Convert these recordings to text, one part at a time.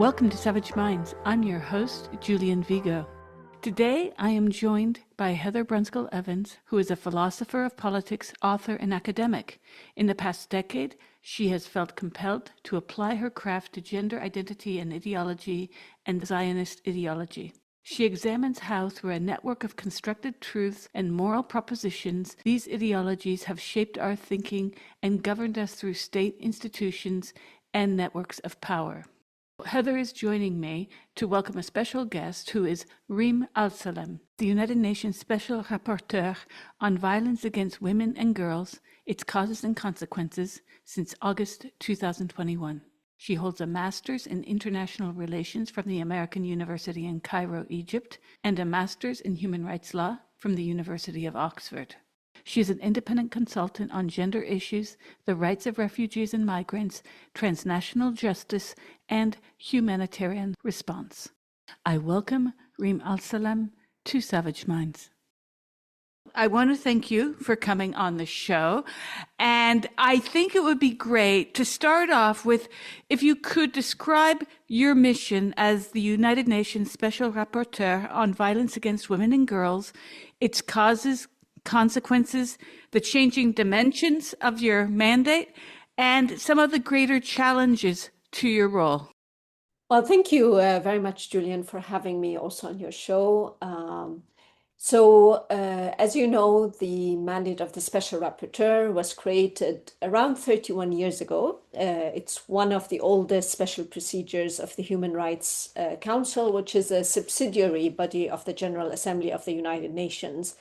Welcome to Savage Minds. I'm your host, Julian Vigo. Today, I am joined by Heather Brunskill Evans, who is a philosopher of politics, author, and academic. In the past decade, she has felt compelled to apply her craft to gender identity and ideology and Zionist ideology. She examines how, through a network of constructed truths and moral propositions, these ideologies have shaped our thinking and governed us through state institutions and networks of power. Heather is joining me to welcome a special guest who is Reem Alsalem, the United Nations Special Rapporteur on Violence Against Women and Girls, Its Causes and Consequences, since August 2021. She holds a master's in international relations from the American University in Cairo, Egypt, and a master's in human rights law from the University of Oxford. She is an independent consultant on gender issues, the rights of refugees and migrants, transnational justice, and humanitarian response. I welcome Reem Alsalem to Savage Minds. I want to thank you for coming on the show. And I think it would be great to start off with if you could describe your mission as the United Nations Special Rapporteur on Violence Against Women and Girls, its causes, consequences, the changing dimensions of your mandate, and some of the greater challenges to your role. Well, thank you very much, Julian, for having me also on your show. As you know, the mandate of the Special Rapporteur was created around 31 years ago. It's one of the oldest special procedures of the Human Rights Council, which is a subsidiary body of the General Assembly of the United Nations.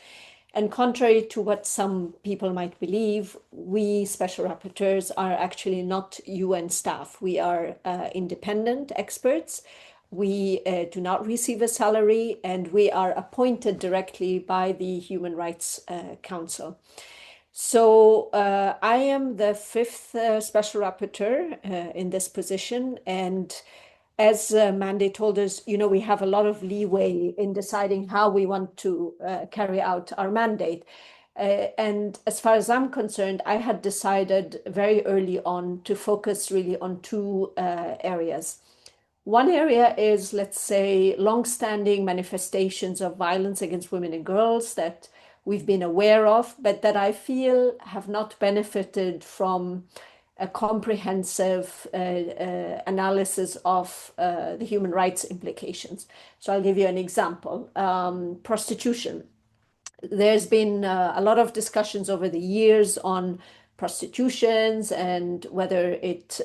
And contrary to what some people might believe, we special rapporteurs are actually not UN staff. We are independent experts. We do not receive a salary, and we are appointed directly by the Human Rights Council. So I am the fifth special rapporteur in this position, and as mandate holders, we have a lot of leeway in deciding how we want to carry out our mandate. And as far as I'm concerned, I had decided very early on to focus really on two areas. One area is, let's say, long-standing manifestations of violence against women and girls that we've been aware of, but that I feel have not benefited from a comprehensive analysis of the human rights implications. So I'll give you an example. Prostitution. There's been a lot of discussions over the years on prostitutions and whether it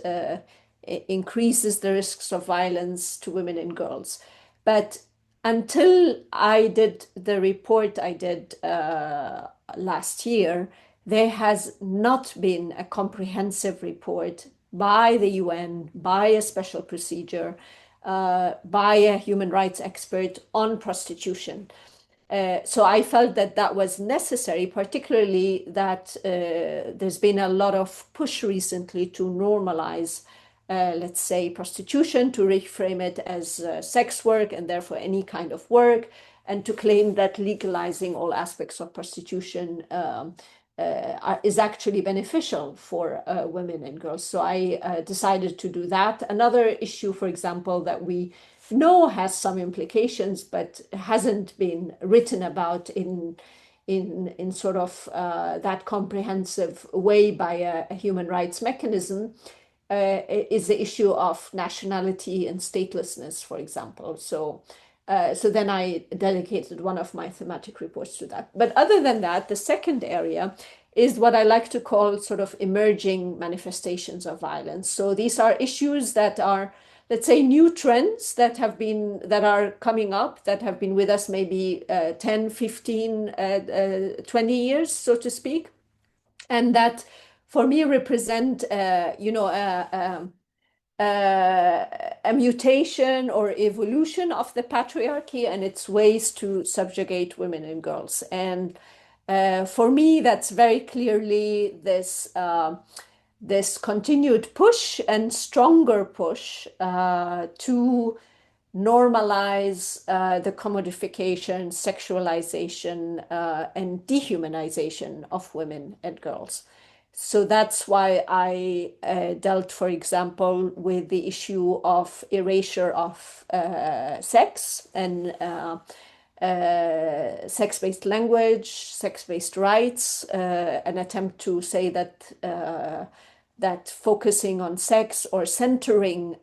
increases the risks of violence to women and girls. But until I did the report I did last year, there has not been a comprehensive report by the UN, by a special procedure, by a human rights expert on prostitution. So I felt that that was necessary, particularly that there's been a lot of push recently to normalize, let's say, prostitution, to reframe it as sex work and therefore any kind of work, and to claim that legalizing all aspects of prostitution is actually beneficial for women and girls. So I decided to do that. Another issue, for example, that we know has some implications, but hasn't been written about in sort of that comprehensive way by a human rights mechanism, is the issue of nationality and statelessness, for example. So then I dedicated one of my thematic reports to that. But other than that, the second area is what I like to call sort of emerging manifestations of violence. So these are issues that are, let's say, new trends that are coming up, that have been with us maybe 10, 15, 20 years, so to speak. And that for me represent, a mutation or evolution of the patriarchy and its ways to subjugate women and girls. And for me, that's very clearly this continued push and stronger push to normalize the commodification, sexualization, and dehumanization of women and girls. So that's why I dealt, for example, with the issue of erasure of sex and sex-based language, sex-based rights, an attempt to say that that focusing on sex or centering,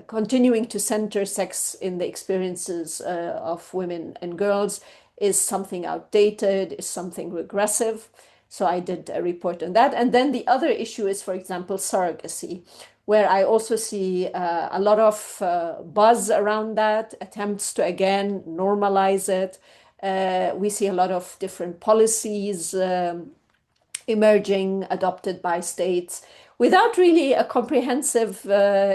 continuing to center sex in the experiences of women and girls is something outdated, is something regressive. So I did a report on that. And then the other issue is, for example, surrogacy, where I also see a lot of buzz around that, attempts to again normalize it. We see a lot of different policies emerging, adopted by states, without really a comprehensive,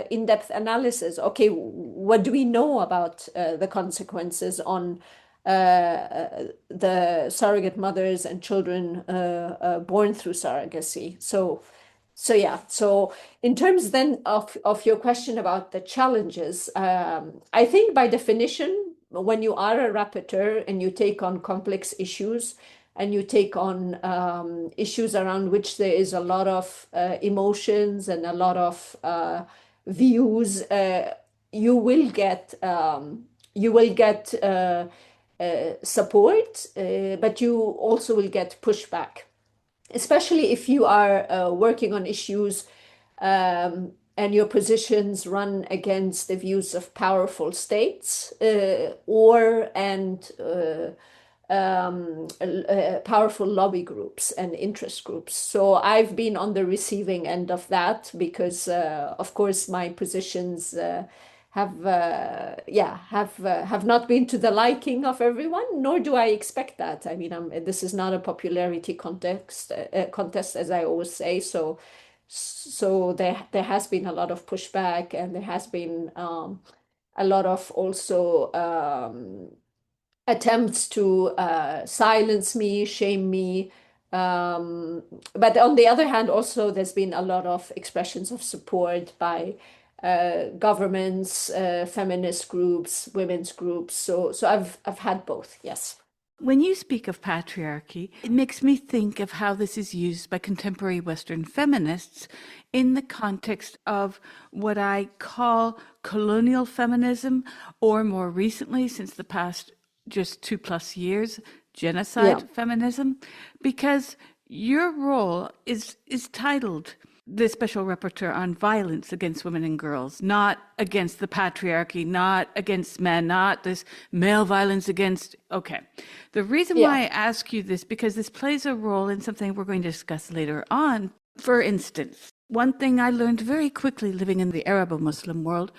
in-depth analysis. Okay, what do we know about the consequences on the surrogate mothers and children born through surrogacy? So yeah. So in terms then of your question about the challenges, I think by definition, when you are a rapporteur and you take on complex issues and you take on issues around which there is a lot of emotions and a lot of views, you will get support, but you also will get pushback, especially if you are working on issues and your positions run against the views of powerful states powerful lobby groups and interest groups. So I've been on the receiving end of that because, of course, my positions have not been to the liking of everyone, nor do I expect that. I mean, this is not a popularity contest, as I always say. So there has been a lot of pushback, and there has been a lot of also attempts to silence me, shame me. But on the other hand, also there's been a lot of expressions of support by governments, feminist groups, women's groups. So I've had both. Yes. When you speak of patriarchy, it makes me think of how this is used by contemporary Western feminists in the context of what I call colonial feminism, or more recently, since the past just 2+ years, genocide feminism, because your role is titled the Special Rapporteur on Violence Against Women and Girls, not against the patriarchy, not against men, not this male violence against. Okay. The reason why I ask you this, because this plays a role in something we're going to discuss later on. For instance, one thing I learned very quickly living in the Arabo-Muslim world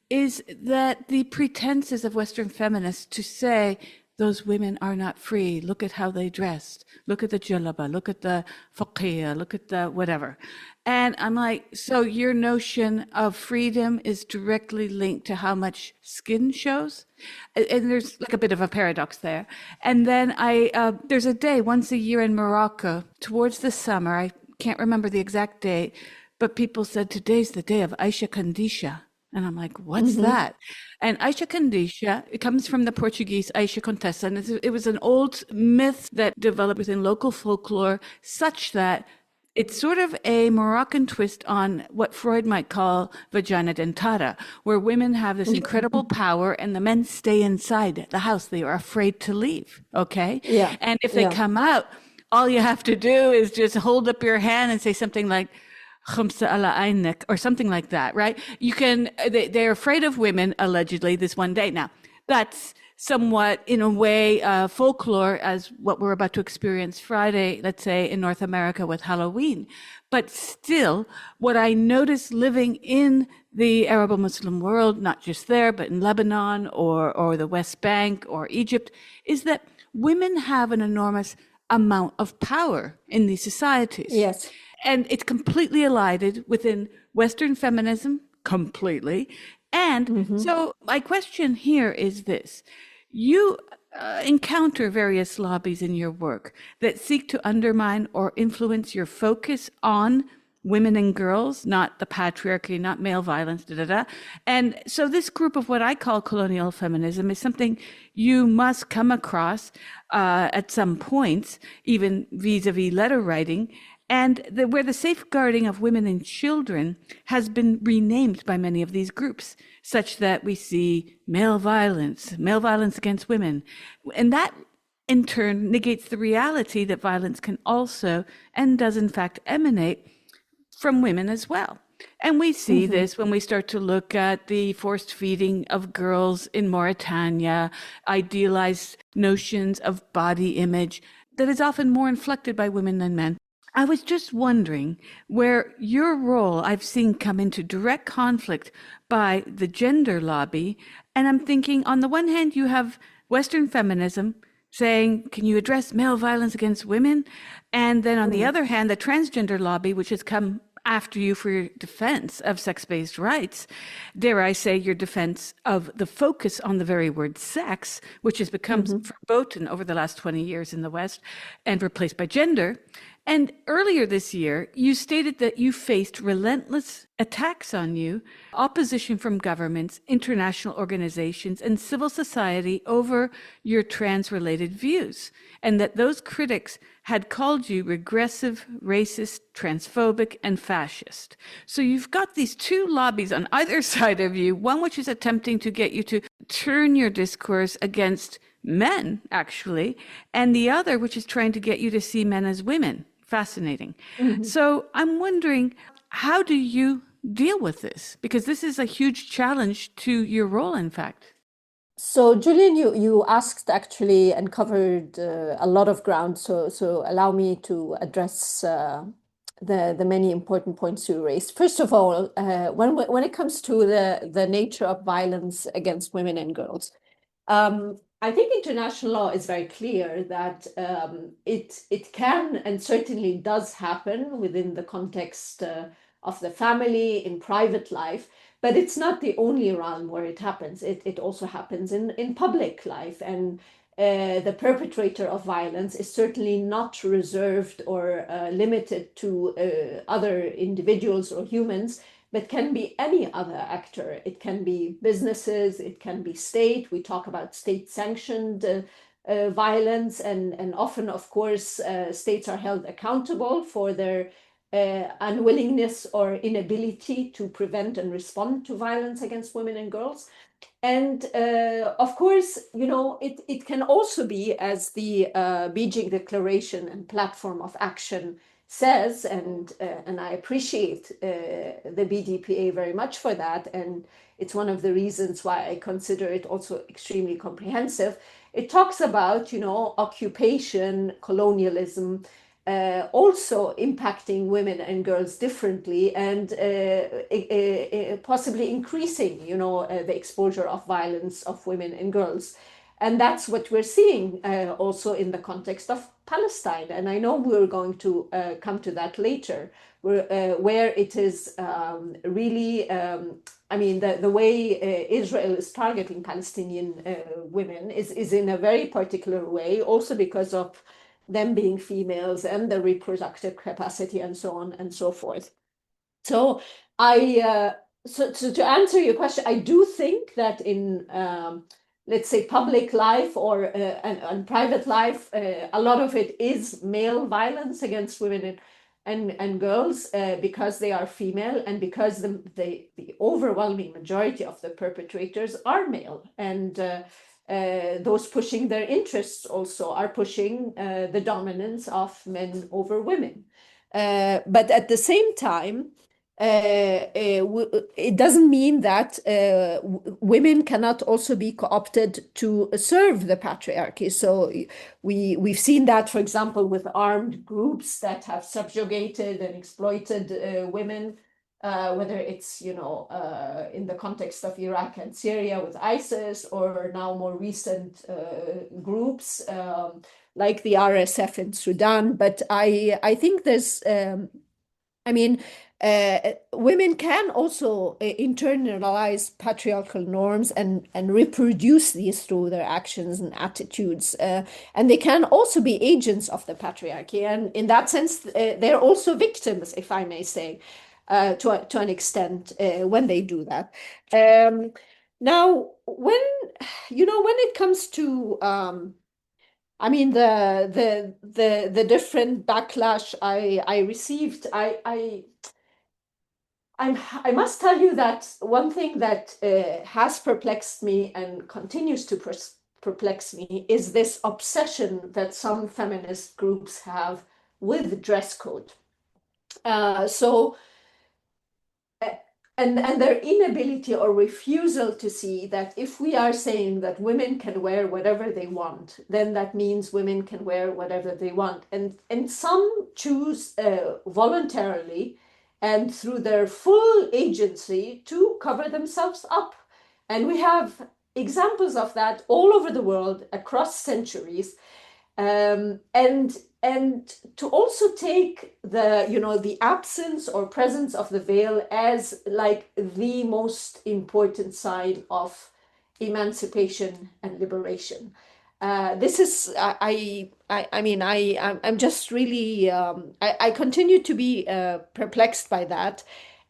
is that the pretenses of Western feminists to say those women are not free. Look at how they dressed. Look at the jalaba. Look at the faqiyya. Look at the whatever. And I'm like, so your notion of freedom is directly linked to how much skin shows? And there's like a bit of a paradox there. And then there's a day once a year in Morocco towards the summer. I can't remember the exact date, but people said today's the day of Aisha Kandisha. And I'm like, what's that? And Aisha Kandisha, it comes from the Portuguese Aisha Contessa. And it was an old myth that developed within local folklore, such that it's sort of a Moroccan twist on what Freud might call vagina dentata, where women have this incredible power and the men stay inside the house. They are afraid to leave. Okay. Yeah. And if they come out, all you have to do is just hold up your hand and say something like, Khamsa ala aynek, or something like that, right? You can, they're afraid of women, allegedly, this one day. Now, that's somewhat, in a way, folklore as what we're about to experience Friday, let's say, in North America with Halloween. But still, what I noticed living in the Arabo-Muslim world, not just there, but in Lebanon or the West Bank or Egypt, is that women have an enormous amount of power in these societies. Yes. And it's completely elided within Western feminism, completely. And so my question here is this. You encounter various lobbies in your work that seek to undermine or influence your focus on women and girls, not the patriarchy, not male violence, And so this group of what I call colonial feminism is something you must come across at some points, even vis-a-vis letter writing. where the safeguarding of women and children has been renamed by many of these groups, such that we see male violence against women. And that in turn negates the reality that violence can also and does in fact emanate from women as well. And we see Mm-hmm. this when we start to look at the forced feeding of girls in Mauritania, idealized notions of body image that is often more inflected by women than men. I was just wondering where your role I've seen come into direct conflict by the gender lobby. And I'm thinking, on the one hand, you have Western feminism saying, can you address male violence against women? And then on the other hand, the transgender lobby, which has come after you for your defense of sex-based rights, dare I say, your defense of the focus on the very word sex, which has become Mm-hmm. verboten over the last 20 years in the West and replaced by gender. And earlier this year, you stated that you faced relentless attacks on you, opposition from governments, international organizations, and civil society over your trans-related views, and that those critics had called you regressive, racist, transphobic, and fascist. So you've got these two lobbies on either side of you, one which is attempting to get you to turn your discourse against men, actually, and the other which is trying to get you to see men as women. Fascinating. Mm-hmm. So I'm wondering, how do you deal with this? Because this is a huge challenge to your role, in fact. So, Julian, you asked actually and covered a lot of ground. So allow me to address the many important points you raised. First of all, when it comes to the nature of violence against women and girls, I think international law is very clear that it can and certainly does happen within the context of the family, in private life, but it's not the only realm where it happens. It also happens in public life, and the perpetrator of violence is certainly not reserved or limited to other individuals or humans, but can be any other actor. It can be businesses, it can be state. We talk about state sanctioned violence, and often, of course, states are held accountable for their unwillingness or inability to prevent and respond to violence against women and girls. And of course, it can also be, as the Beijing Declaration and Platform of Action says, and I appreciate the BDPA very much for that, and it's one of the reasons why I consider it also extremely comprehensive. It talks about, occupation, colonialism, also impacting women and girls differently, and possibly increasing, the exposure of violence of women and girls. And that's what we're seeing also in the context of Palestine. And I know we're going to come to that later, where it is really, I mean, the way Israel is targeting Palestinian women is in a very particular way, also because of them being females and the reproductive capacity and so on and so forth. So I so to answer your question, I do think that in let's say public life or and private life, a lot of it is male violence against women and girls because they are female, and because the overwhelming majority of the perpetrators are male, and those pushing their interests also are pushing the dominance of men over women. But at the same time, it doesn't mean that women cannot also be co-opted to serve the patriarchy. So we've seen that, for example, with armed groups that have subjugated and exploited women, whether it's in the context of Iraq and Syria with ISIS, or now more recent groups like the RSF in Sudan. But I think there's I mean, women can also internalize patriarchal norms and reproduce these through their actions and attitudes. And they can also be agents of the patriarchy. And in that sense, they're also victims, if I may say, to an extent, when they do that. Now, when it comes to I mean, the different backlash I received, I must tell you that one thing that has perplexed me and continues to perplex me is this obsession that some feminist groups have with dress code. So and their inability or refusal to see that if we are saying that women can wear whatever they want, then that means women can wear whatever they want. And some choose voluntarily and through their full agency to cover themselves up. And we have examples of that all over the world across centuries. And to also take the absence or presence of the veil as like the most important sign of emancipation and liberation. This is I mean I'm just really I continue to be perplexed by that.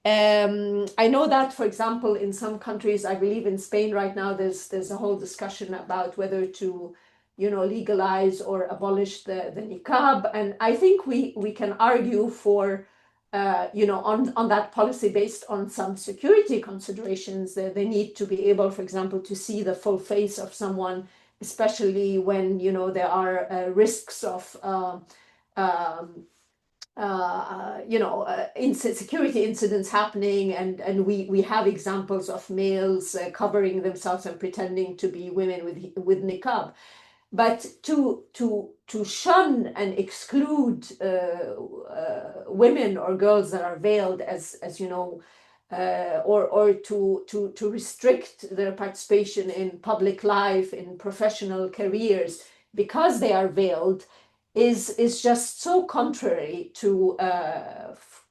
I know that, for example, in some countries, I believe in Spain right now, there's a whole discussion about whether to legalize or abolish the niqab. And I think we can argue for, on that policy based on some security considerations. They need to be able, for example, to see the full face of someone, especially when, there are risks of, security incidents happening, and we have examples of males covering themselves and pretending to be women with niqab. But to shun and exclude women or girls that are veiled, as you know, or to restrict their participation in public life, in professional careers, because they are veiled, is just so contrary to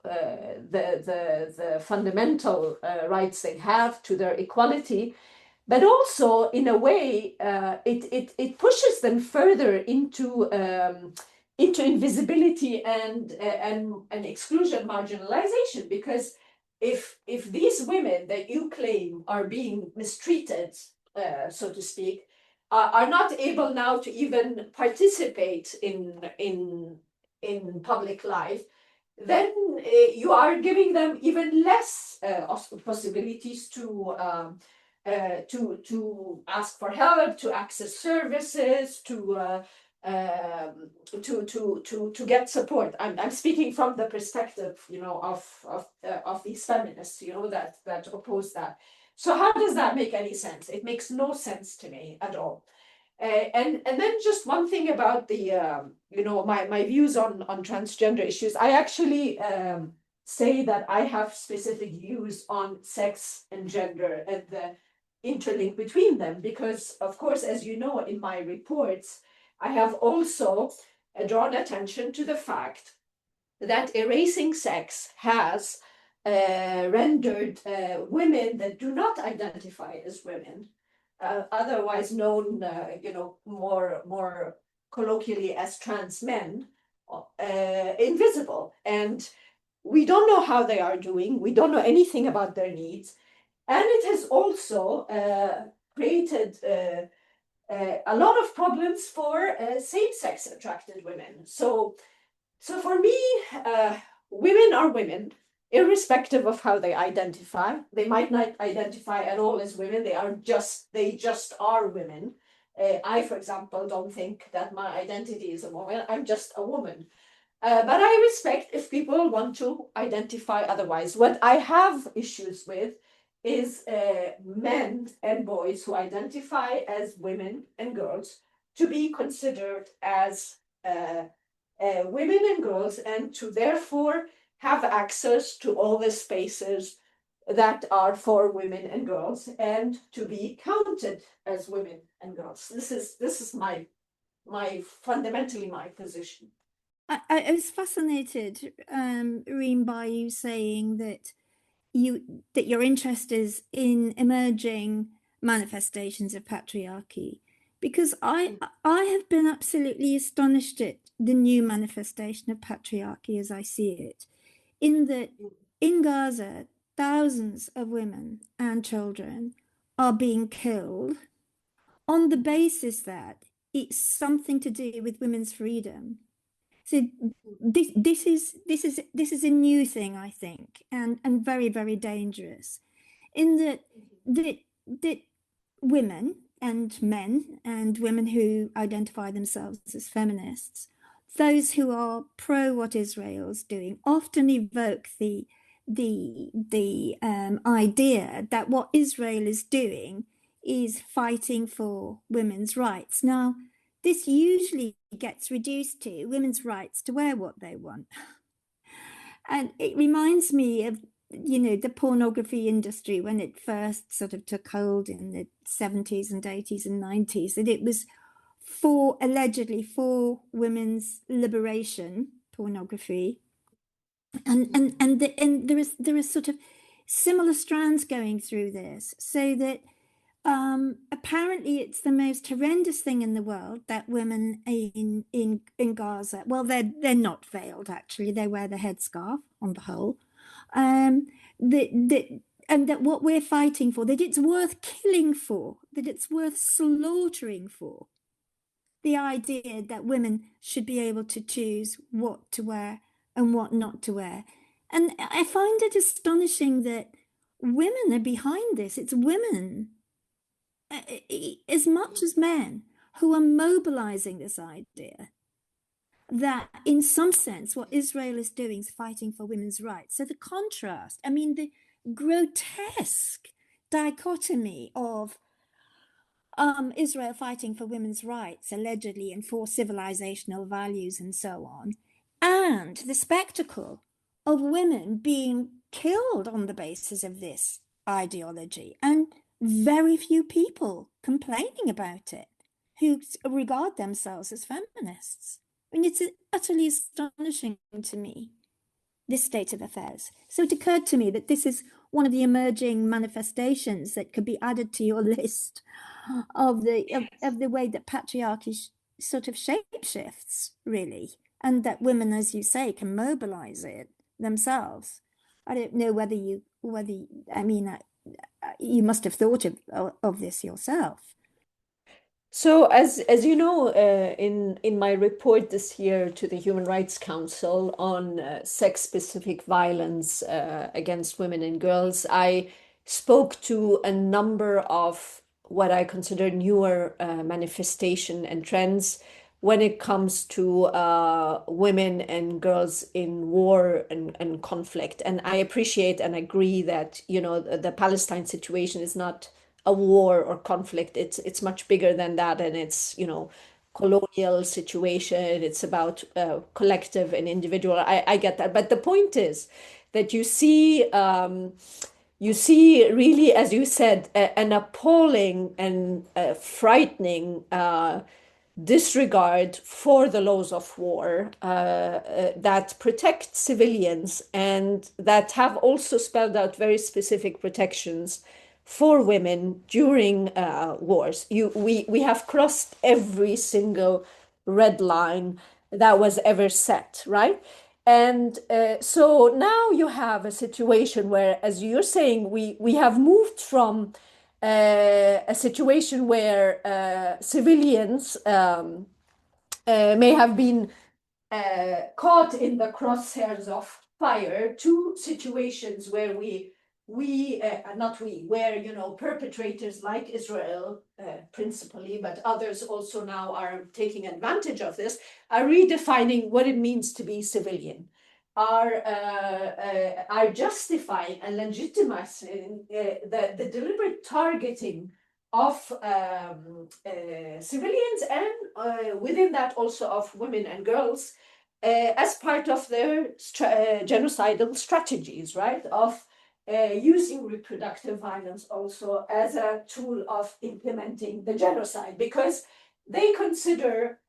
the fundamental rights they have, to their equality. But also, in a way, it pushes them further into invisibility and exclusion, marginalization. Because if these women that you claim are being mistreated, so to speak, are not able now to even participate in public life, then you are giving them even less possibilities to ask for help, to access services, to get support. I'm speaking from the perspective, of these feminists, that oppose that. So how does that make any sense? It makes no sense to me at all. And then just one thing about the my views on transgender issues. I actually say that I have specific views on sex and gender and the interlink between them, because, of course, as you know, in my reports, I have also drawn attention to the fact that erasing sex has rendered women that do not identify as women, otherwise known, more colloquially as trans men, invisible. And we don't know how they are doing. We don't know anything about their needs. And it has also created a lot of problems for same-sex attracted women. So for me, women are women, irrespective of how they identify. They might not identify at all as women. They just are women. I, for example, don't think that my identity is a woman. I'm just a woman. But I respect if people want to identify otherwise. What I have issues with is men and boys who identify as women and girls to be considered as women and girls, and to therefore have access to all the spaces that are for women and girls, and to be counted as women and girls. This is my fundamentally my position. I was fascinated, Reem, by you saying that your interest is in emerging manifestations of patriarchy, because I have been absolutely astonished at the new manifestation of patriarchy as I see it, in that in Gaza, thousands of women and children are being killed on the basis that it's something to do with women's freedom. So this is a new thing, I think, and very, very dangerous, in that women and men and women who identify themselves as feminists, those who are pro what Israel's doing, often evoke the idea that what Israel is doing is fighting for women's rights. Now, this usually gets reduced to women's rights to wear what they want. And it reminds me of, the pornography industry when it first sort of took hold in the 70s and 80s and 90s, that it was allegedly for women's liberation, pornography. And there is sort of similar strands going through this, so that apparently it's the most horrendous thing in the world that women in Gaza, well, they're not veiled, actually, they wear the headscarf on the whole, and that what we're fighting for, that it's worth killing for, that it's worth slaughtering for, the idea that women should be able to choose what to wear and what not to wear. And I find it astonishing that women are behind this. It's women, as much as men, who are mobilizing this idea that in some sense what Israel is doing is fighting for women's rights. So the contrast, I mean, the grotesque dichotomy of Israel fighting for women's rights, allegedly, and for civilizational values and so on, and the spectacle of women being killed on the basis of this ideology, and very few people complaining about it who regard themselves as feminists. I mean, it's utterly astonishing to me, this state of affairs. So it occurred to me that this is one of the emerging manifestations that could be added to your list of the way that patriarchy sort of shapeshifts, really, and that women, as you say, can mobilize it themselves. I don't know whether you must have thought of this yourself. So, as you know, in my report this year to the Human Rights Council on sex-specific violence against women and girls, I spoke to a number of what I consider newer manifestation and trends when it comes to women and girls in war and conflict. And I appreciate and agree that, the Palestine situation is not a war or conflict. It's much bigger than that, and it's, colonial situation. It's about collective and individual. I get that, but the point is that you see really, as you said, an appalling and frightening disregard for the laws of war that protect civilians and that have also spelled out very specific protections for women during wars. We have crossed every single red line that was ever set, right? And so now you have a situation where, as you're saying, we have moved from a situation where civilians may have been caught in the crosshairs of fire to situations where where perpetrators like Israel principally, but others also now are taking advantage of this, are redefining what it means to be civilian, are justifying and legitimizing the deliberate targeting of civilians and within that also of women and girls as part of their genocidal strategies, right? Of using reproductive violence also as a tool of implementing the genocide, because they consider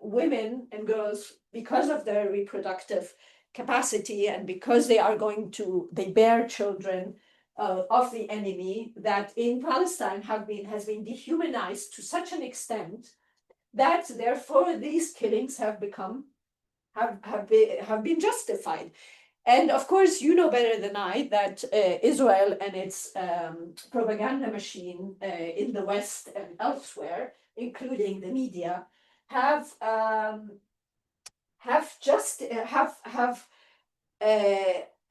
women and girls, because of their reproductive capacity and because they bear children of the enemy, that in Palestine has been dehumanized to such an extent that therefore these killings have been justified. And of course, you know better than I that Israel and its propaganda machine in the West and elsewhere including the media, have just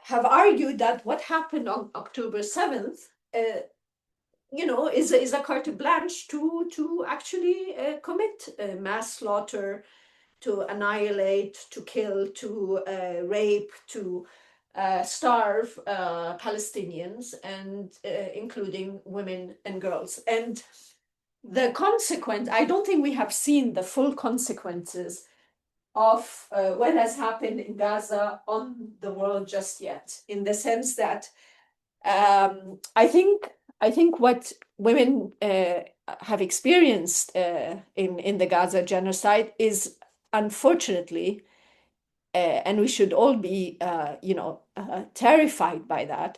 have argued that what happened on October 7th, is a carte blanche to actually commit mass slaughter, to annihilate, to kill, to rape, to starve Palestinians, and including women and girls. And the consequence, I don't think we have seen the full consequences of what has happened in Gaza on the world just yet, in the sense that I think what women have experienced in the Gaza genocide is, unfortunately, and we should all be terrified by that,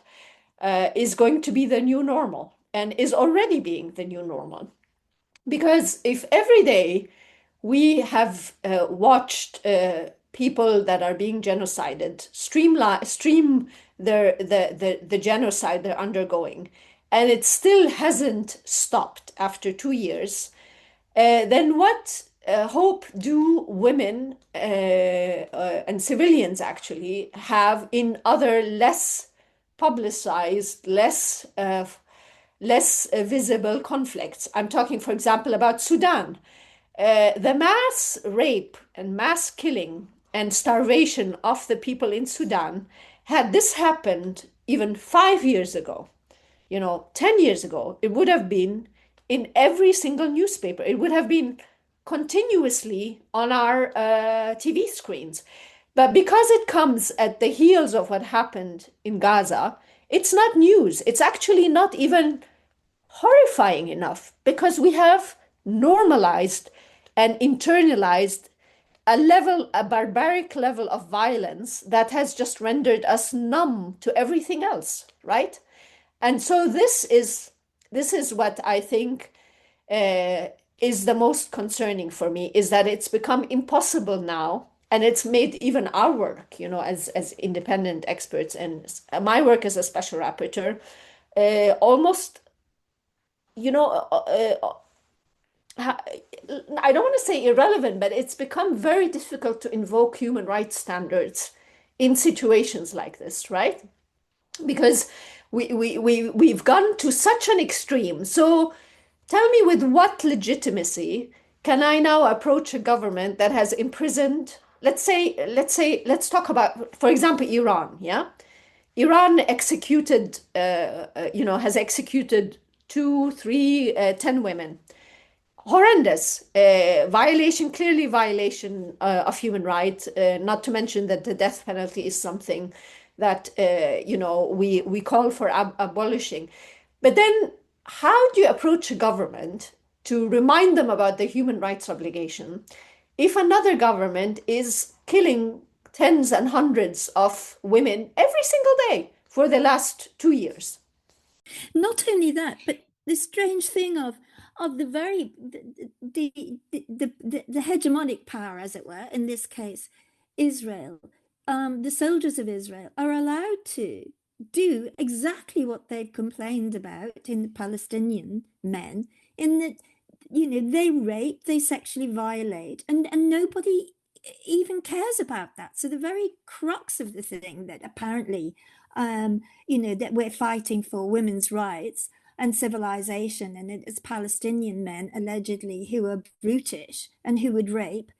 is going to be the new normal, and is already being the new normal. Because if every day we have watched people that are being genocided stream the genocide they're undergoing, and it still hasn't stopped after 2 years, then what hope do women and civilians actually have in other less publicized, less visible conflicts? I'm talking, for example, about Sudan. The mass rape and mass killing and starvation of the people in Sudan, had this happened even 5 years ago, 10 years ago, it would have been in every single newspaper. It would have been continuously on our TV screens. But because it comes at the heels of what happened in Gaza, it's not news. It's actually not even horrifying enough, because we have normalized and internalized a barbaric level of violence that has just rendered us numb to everything else, right? And so this is what I think is the most concerning for me, is that it's become impossible now, and it's made even our work, as independent experts, and my work as a special rapporteur, almost, I don't want to say irrelevant, but it's become very difficult to invoke human rights standards in situations like this, right? Because we've gone to such an extreme. So tell me, with what legitimacy can I now approach a government that has imprisoned, let's talk about, for example, Iran, yeah? Iran executed, has executed two, three, 10 women. Horrendous violation, clearly violation of human rights. Not to mention that the death penalty is something that we call for abolishing. But then, how do you approach a government to remind them about the human rights obligation if another government is killing tens and hundreds of women every single day for the last 2 years? Not only that, but the strange thing of the hegemonic power, as it were, in this case, Israel, the soldiers of Israel are allowed to do exactly what they've complained about in the Palestinian men, in that, they rape, they sexually violate, and nobody even cares about that. So the very crux of the thing that apparently, that we're fighting for women's rights and civilization, and it's Palestinian men allegedly who are brutish and who would rape.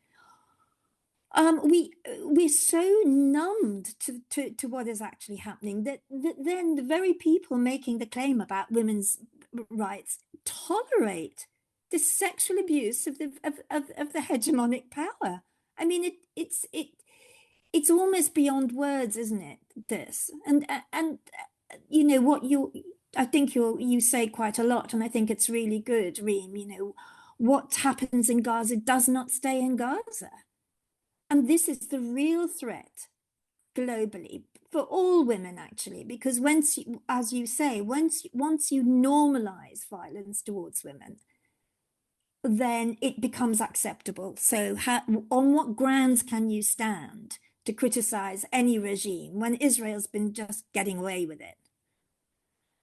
We're so numbed to what is actually happening that then the very people making the claim about women's rights tolerate the sexual abuse of the hegemonic power. I mean, it's almost beyond words, isn't it? This and what I think you say quite a lot, and I think it's really good, Reem. What happens in Gaza does not stay in Gaza. And this is the real threat globally for all women, actually, because once you, as you say, once you normalize violence towards women, then it becomes acceptable. So on what grounds can you stand to criticize any regime when Israel's been just getting away with it?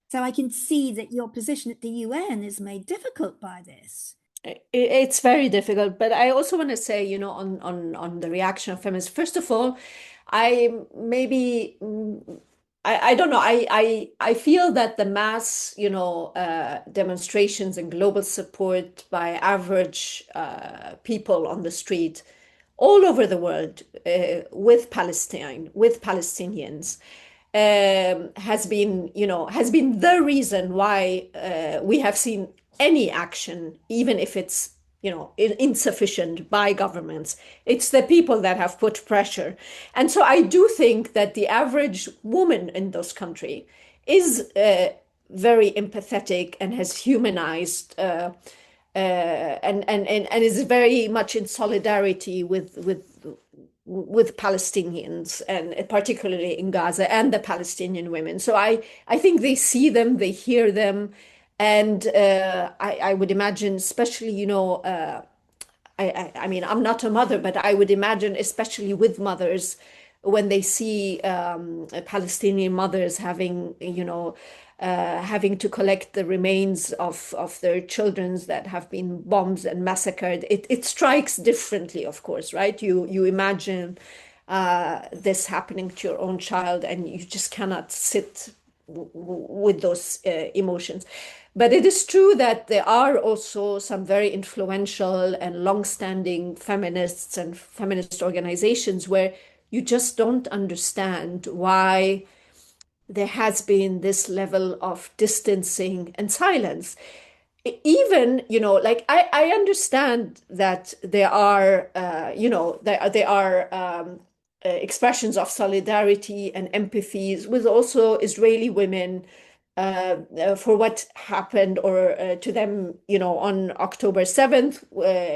So I can see that your position at the UN is made difficult by this. It's very difficult, but I also want to say, on the reaction of feminists. First of all, I maybe I don't know. I feel that the mass, demonstrations and global support by average people on the street all over the world with Palestine, with Palestinians, has been the reason why we have seen any action, even if it's insufficient by governments. It's the people that have put pressure, and so I do think that the average woman in those countries is very empathetic and has humanized. And is very much in solidarity with Palestinians, and particularly in Gaza and the Palestinian women. So I think they see them, they hear them, and I would imagine, especially, I mean, I'm not a mother, but I would imagine, especially with mothers, when they see Palestinian mothers having to collect the remains of their children that have been bombed and massacred, it strikes differently, of course, right? You imagine this happening to your own child, and you just cannot sit with those emotions. But it is true that there are also some very influential and long-standing feminists and feminist organizations where you just don't understand why there has been this level of distancing and silence. Even, like I understand that there are, there are expressions of solidarity and empathies with also Israeli women for what happened or to them, on October 7th,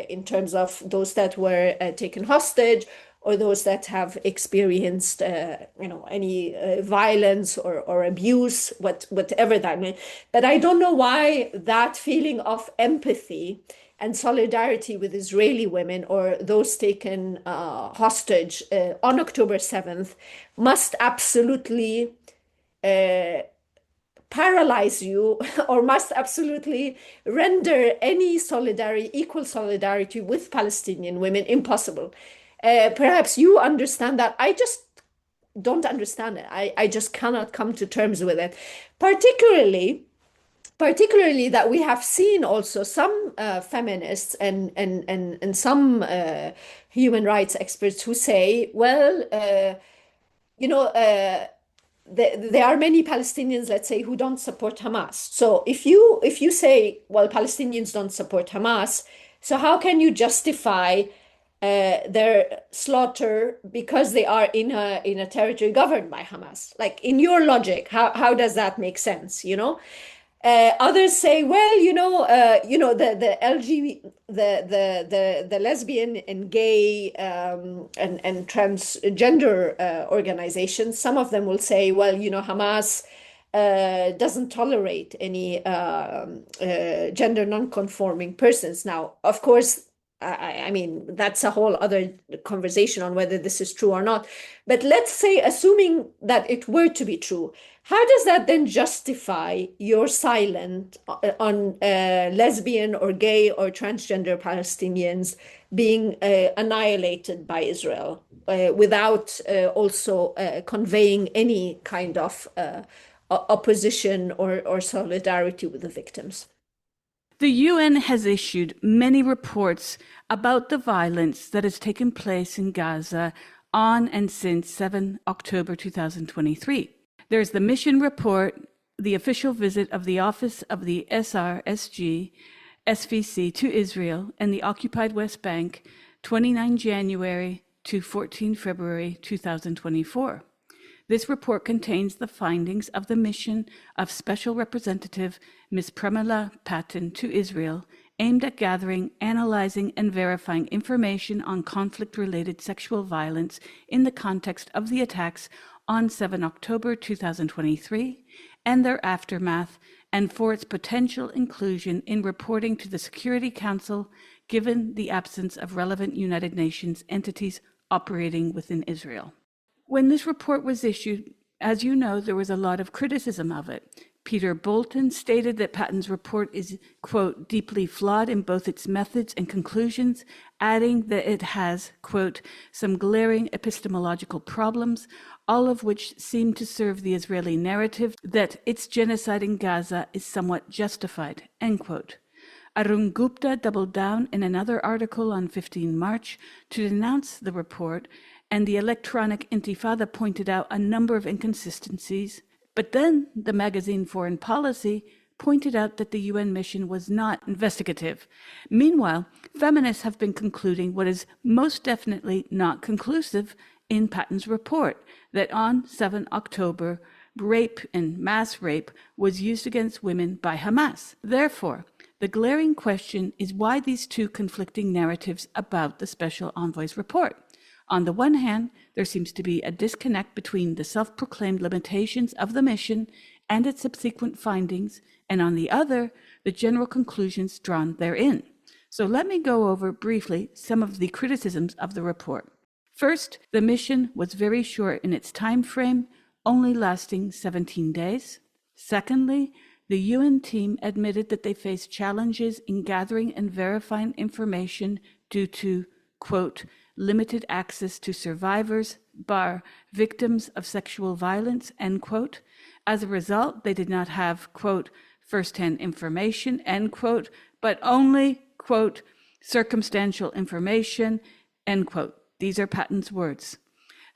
in terms of those that were taken hostage or those that have experienced, any violence or abuse, whatever that may. But I don't know why that feeling of empathy and solidarity with Israeli women or those taken hostage on October 7th must absolutely paralyze you or must absolutely render any solidarity, equal solidarity with Palestinian women impossible. Perhaps you understand that. I just don't understand it. I just cannot come to terms with it. Particularly that we have seen also some feminists and some human rights experts who say, well, you know, there are many Palestinians, let's say, who don't support Hamas. So if you say, well, Palestinians don't support Hamas, so how can you justify their slaughter because they are in a territory governed by Hamas? Like, in your logic, how does that make sense? Others say, well, the LGBT, the lesbian and gay and transgender organizations. Some of them will say, well, Hamas doesn't tolerate any gender non-conforming persons. Now, of course, I mean, that's a whole other conversation on whether this is true or not. But let's say, assuming that it were to be true, how does that then justify your silence on lesbian or gay or transgender Palestinians being annihilated by Israel without also conveying any kind of opposition or solidarity with the victims? The UN has issued many reports about the violence that has taken place in Gaza on and since 7 October 2023. There's the mission report, the official visit of the Office of the SRSG, SVC to Israel and the occupied West Bank, 29 January to 14 February 2024. This report contains the findings of the mission of Special Representative Ms. Premila Patten to Israel, aimed at gathering, analyzing, and verifying information on conflict-related sexual violence in the context of the attacks on 7 October 2023 and their aftermath, and for its potential inclusion in reporting to the Security Council, given the absence of relevant United Nations entities operating within Israel. When this report was issued, as you know, there was a lot of criticism of it. Peter Bolton stated that Patton's report is, quote, deeply flawed in both its methods and conclusions, adding that it has, quote, some glaring epistemological problems, all of which seem to serve the Israeli narrative that its genocide in Gaza is somewhat justified, end quote. Arun Gupta doubled down in another article on 15 March to denounce the report, and the Electronic Intifada pointed out a number of inconsistencies. But then the magazine Foreign Policy pointed out that the UN mission was not investigative. Meanwhile, feminists have been concluding what is most definitely not conclusive in Patton's report, that on 7 October, rape and mass rape was used against women by Hamas. Therefore, the glaring question is why these two conflicting narratives about the Special Envoy's report. On the one hand, there seems to be a disconnect between the self-proclaimed limitations of the mission and its subsequent findings, and on the other, the general conclusions drawn therein. So let me go over briefly some of the criticisms of the report. First, the mission was very short in its time frame, only lasting 17 days. Secondly, the UN team admitted that they faced challenges in gathering and verifying information due to, quote, limited access to survivors, victims of sexual violence, end quote. As a result, they did not have, quote, first-hand information, end quote, but only, quote, circumstantial information, end quote. These are Patton's words.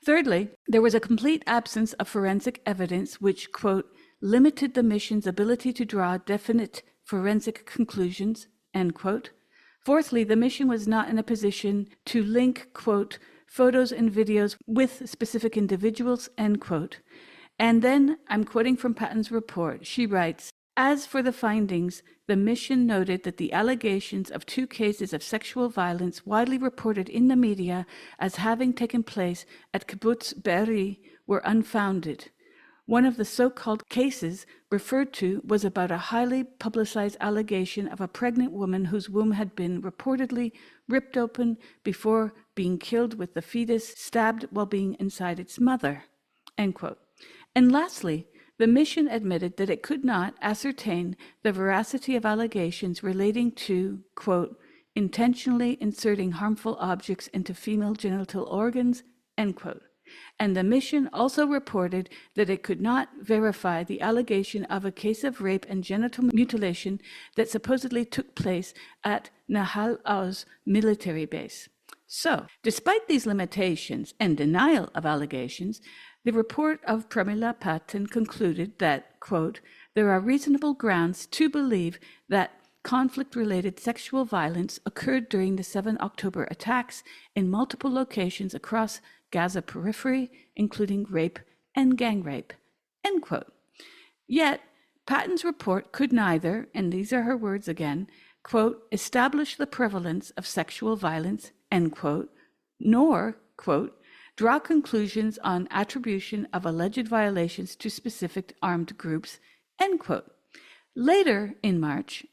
Thirdly, there was a complete absence of forensic evidence which, quote, limited the mission's ability to draw definite forensic conclusions, end quote. Fourthly, the mission was not in a position to link, quote, photos and videos with specific individuals, end quote. And then I'm quoting from Patton's report. She writes, as for the findings, the mission noted that the allegations of 2 cases of sexual violence widely reported in the media as having taken place at Kibbutz Be'eri were unfounded. One of the so-called cases referred to was about a highly publicized allegation of a pregnant woman whose womb had been reportedly ripped open before being killed with the fetus stabbed while being inside its mother, end quote. And lastly, the mission admitted that it could not ascertain the veracity of allegations relating to, quote, intentionally inserting harmful objects into female genital organs, end quote. And the mission also reported that it could not verify the allegation of a case of rape and genital mutilation that supposedly took place at Nahal Oz military base. So, despite these limitations and denial of allegations, the report of Pramila Patton concluded that, quote, there are reasonable grounds to believe that conflict-related sexual violence occurred during the 7 October attacks in multiple locations across Gaza periphery, including rape and gang rape, end quote. Yet, Patton's report could neither, and these are her words again, quote, establish the prevalence of sexual violence, end quote, nor, quote, draw conclusions on attribution of alleged violations to specific armed groups, end quote. Later in March,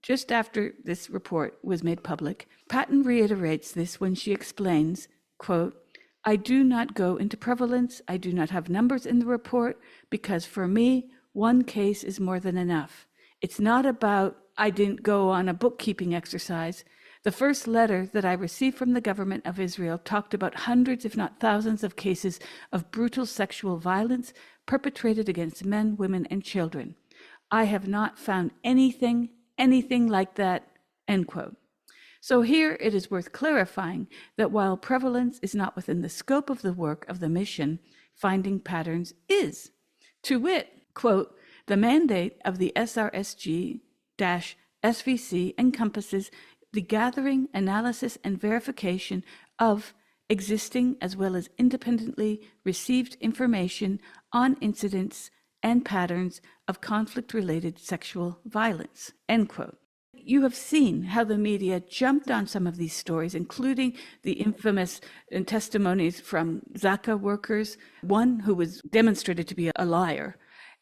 just after this report was made public, Patton reiterates this when she explains, quote, I do not go into prevalence, I do not have numbers in the report, because for me, one case is more than enough. It's not about I didn't go on a bookkeeping exercise. The first letter that I received from the government of Israel talked about hundreds, if not thousands, of cases of brutal sexual violence perpetrated against men, women, and children. I have not found anything like that, end quote. So here it is worth clarifying that while prevalence is not within the scope of the work of the mission, finding patterns is. To wit, quote, the mandate of the SRSG-SVC encompasses the gathering, analysis, and verification of existing as well as independently received information on incidents and patterns of conflict-related sexual violence, end quote. You have seen how the media jumped on some of these stories, including the infamous testimonies from Zaka workers, one who was demonstrated to be a liar.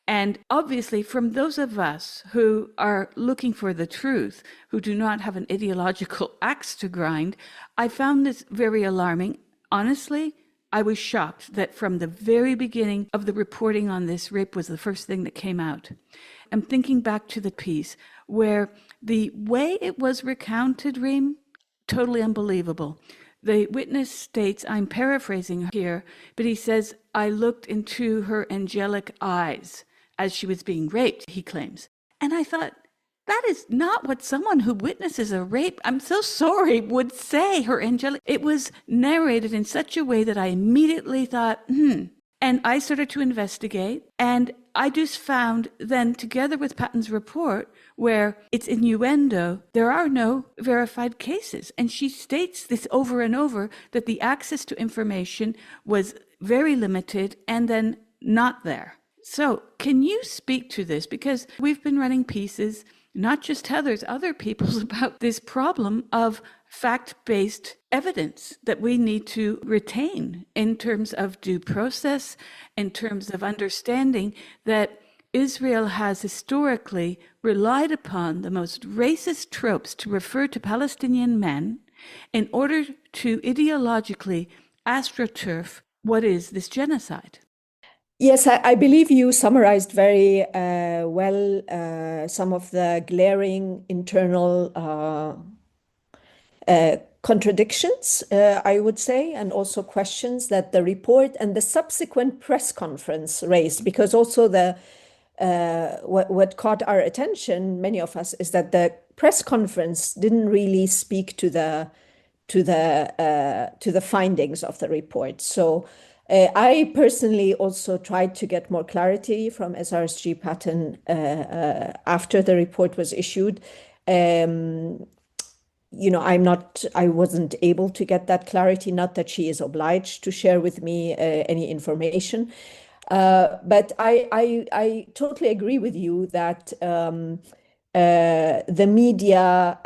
And obviously, from those of us who are looking for the truth, who do not have an ideological axe to grind, I found this very alarming. Honestly, I was shocked that from the very beginning of the reporting on this, rape was the first thing that came out. I'm thinking back to the piece where the way it was recounted, Reem, totally unbelievable. The witness states, I'm paraphrasing here, but he says, I looked into her angelic eyes as she was being raped, he claims. And I thought, that is not what someone who witnesses a rape, I'm so sorry, would say. Her angelic. It was narrated in such a way that I immediately thought, And I started to investigate, and I just found then, together with Patton's report, where it's innuendo, there are no verified cases. And she states this over and over, that the access to information was very limited and then not there. So can you speak to this? Because we've been running pieces, not just Heather's, other people's, about this problem of fact-based evidence that we need to retain in terms of due process, in terms of understanding that Israel has historically relied upon the most racist tropes to refer to Palestinian men in order to ideologically astroturf what is this genocide. Yes, I believe you summarized very well some of the glaring internal contradictions, I would say, and also questions that the report and the subsequent press conference raised. Because also what caught our attention, many of us, is that the press conference didn't really speak to the findings of the report. So I personally also tried to get more clarity from SRSG Patton after the report was issued. I wasn't able to get that clarity, not that she is obliged to share with me any information. But I totally agree with you that the media,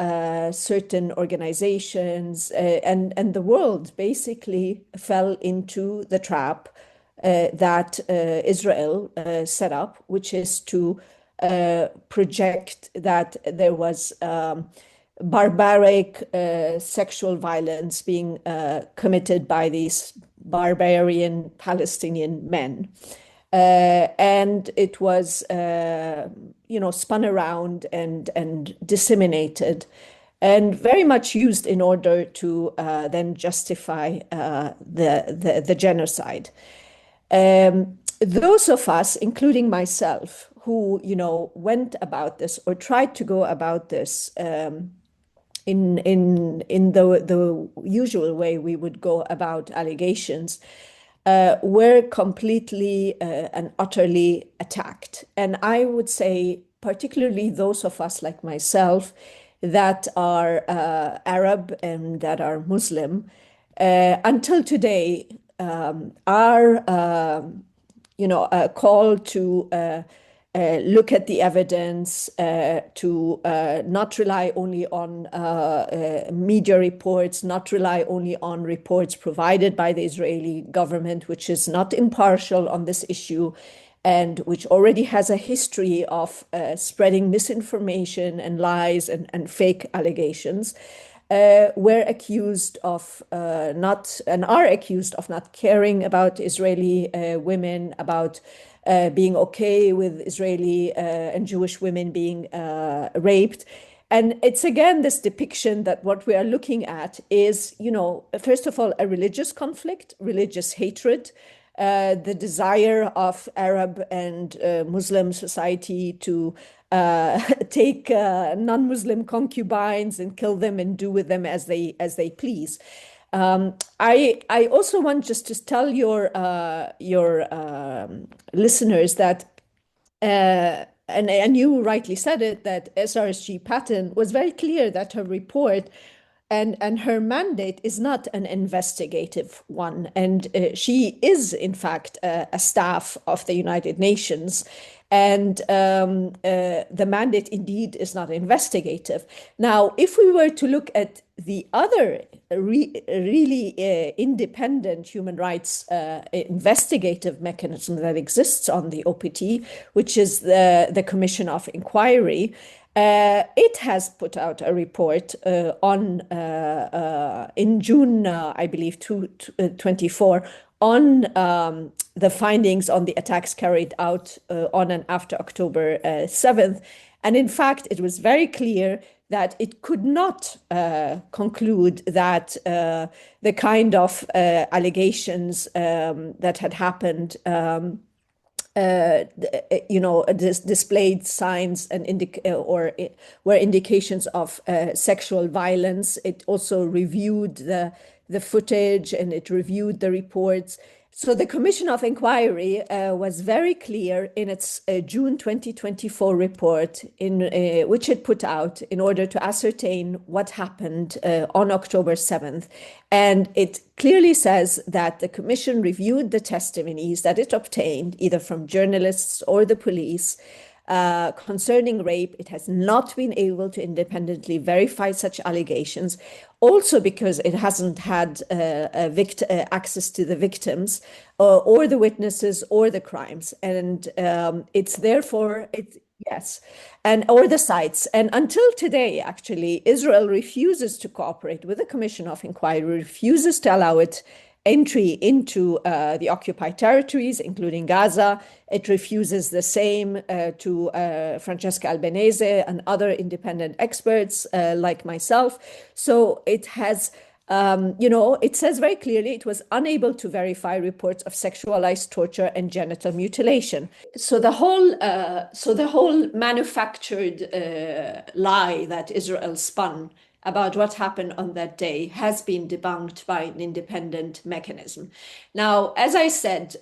certain organizations, and the world basically fell into the trap that Israel set up, which is to project that there was barbaric sexual violence being committed by these barbarian Palestinian men. And it was, spun around and disseminated and very much used in order to then justify the genocide. Those of us, including myself, who, went about this or tried to go about this in the usual way we would go about allegations, were completely and utterly attacked. And I would say, particularly those of us like myself that are Arab and that are Muslim, until today, are call to look at the evidence, to not rely only on media reports, not rely only on reports provided by the Israeli government, which is not impartial on this issue and which already has a history of spreading misinformation and lies and fake allegations. Were accused of not, and are accused of not caring about Israeli women, about being okay with Israeli and Jewish women being raped. And it's again this depiction that what we are looking at is, first of all, a religious conflict, religious hatred, the desire of Arab and Muslim society to take non-Muslim concubines and kill them and do with them as they please. I also want just to tell your listeners that, and you rightly said it, that SRSG Patton was very clear that her report and her mandate is not an investigative one. And she is, in fact, a staff of the United Nations. And the mandate indeed is not investigative. Now, if we were to look at the other really independent human rights investigative mechanism that exists on the OPT, which is the Commission of Inquiry, it has put out a report in June, I believe, 2024, on the findings on the attacks carried out on and after October 7th. And in fact, it was very clear that it could not conclude that the kind of allegations that had happened displayed signs and were indications of sexual violence. It also reviewed the footage and it reviewed the reports. So the Commission of Inquiry was very clear in its June 2024 report, in which it put out in order to ascertain what happened on October 7th. And it clearly says that the Commission reviewed the testimonies that it obtained, either from journalists or the police, concerning rape. It has not been able to independently verify such allegations, also because it hasn't had access to the victims or the witnesses or the crimes. And it's therefore, yes, and or the sites. And until today, actually, Israel refuses to cooperate with the Commission of Inquiry, refuses to allow it entry into the occupied territories, including Gaza. It refuses the same to Francesca Albanese and other independent experts like myself. So it has, it says very clearly it was unable to verify reports of sexualized torture and genital mutilation. So the whole manufactured lie that Israel spun about what happened on that day has been debunked by an independent mechanism. Now, as I said,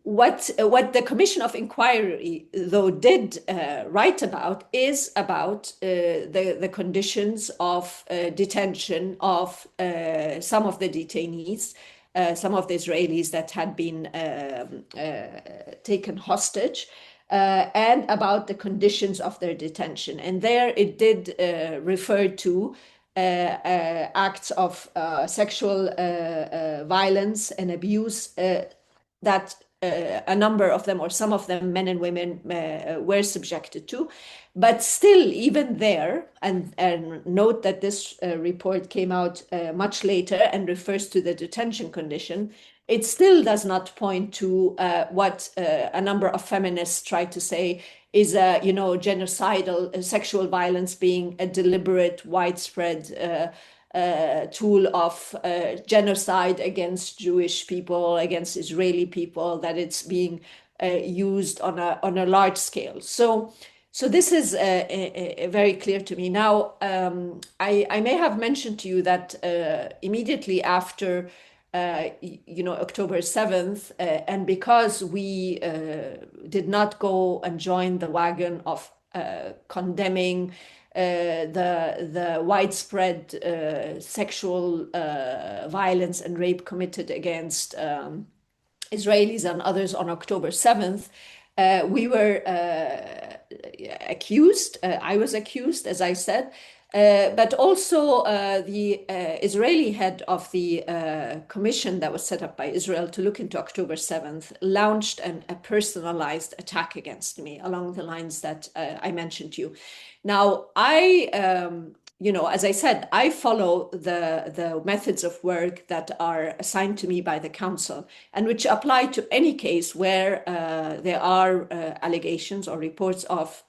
what the Commission of Inquiry, though, did write about is about the conditions of detention of some of the detainees, some of the Israelis that had been taken hostage. And about the conditions of their detention. And there it did refer to acts of sexual violence and abuse that a number of them, or some of them, men and women, were subjected to. But still, even there, and note that this report came out much later and refers to the detention condition, it still does not point to what a number of feminists try to say is genocidal sexual violence being a deliberate, widespread tool of genocide against Jewish people, against Israeli people, that it's being used on a large scale. So this is very clear to me. Now, I may have mentioned to you that immediately after October 7th, and because we did not go and join the wagon of condemning the widespread sexual violence and rape committed against Israelis and others on October 7th, we were accused. I was accused, as I said, but also the Israeli head of the commission that was set up by Israel to look into October 7th launched a personalized attack against me along the lines that I mentioned to you. Now, as I said, I follow the methods of work that are assigned to me by the council and which apply to any case where there are allegations or reports of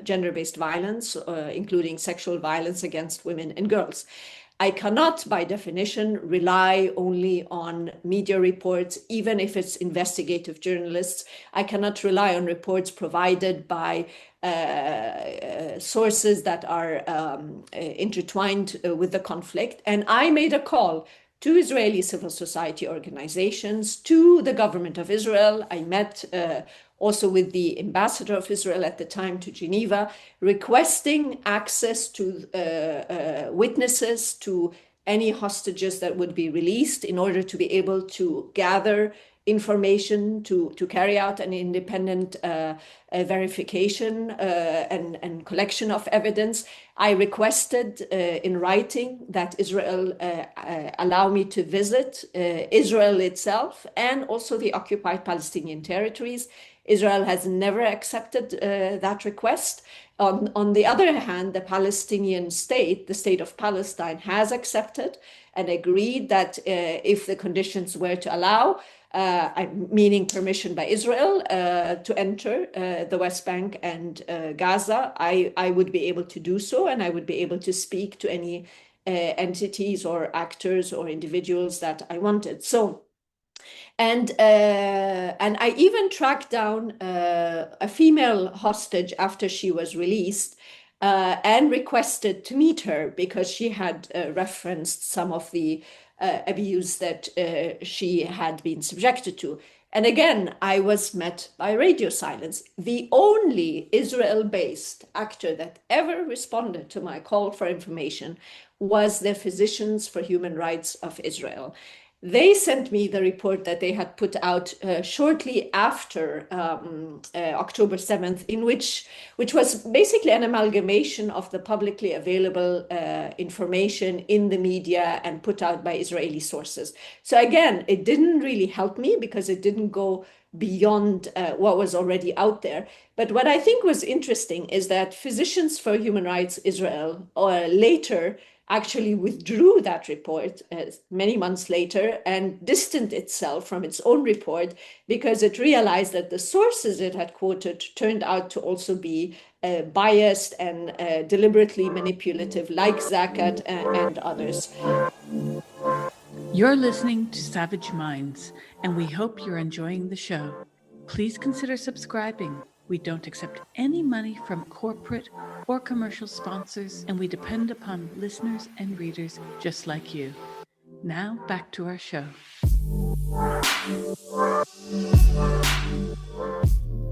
gender-based violence, including sexual violence against women and girls. I cannot, by definition, rely only on media reports, even if it's investigative journalists. I cannot rely on reports provided by sources that are intertwined with the conflict. And I made a call to Israeli civil society organizations, to the government of Israel. I met also with the ambassador of Israel at the time to Geneva, requesting access to witnesses, to any hostages that would be released in order to be able to gather information, to carry out an independent verification and collection of evidence. I requested in writing that Israel allow me to visit Israel itself and also the occupied Palestinian territories Israel has never accepted that request. On the other hand, the Palestinian state, the state of Palestine, has accepted and agreed that if the conditions were to allow, meaning permission by Israel to enter the West Bank and Gaza, I would be able to do so, and I would be able to speak to any entities or actors or individuals that I wanted. So, and I even tracked down a female hostage after she was released and requested to meet her because she had referenced some of the abuse that she had been subjected to. And again, I was met by radio silence. The only Israel-based actor that ever responded to my call for information was the Physicians for Human Rights of Israel. They sent me the report that they had put out shortly after October 7th, which was basically an amalgamation of the publicly available information in the media and put out by Israeli sources. So again, it didn't really help me because it didn't go beyond what was already out there. But what I think was interesting is that Physicians for Human Rights Israel later actually withdrew that report many months later and distanced itself from its own report because it realized that the sources it had quoted turned out to also be biased and deliberately manipulative, like Zakat and others. You're listening to Savage Minds, and we hope you're enjoying the show. Please consider subscribing. We don't accept any money from corporate or commercial sponsors, and we depend upon listeners and readers just like you. Now, back to our show.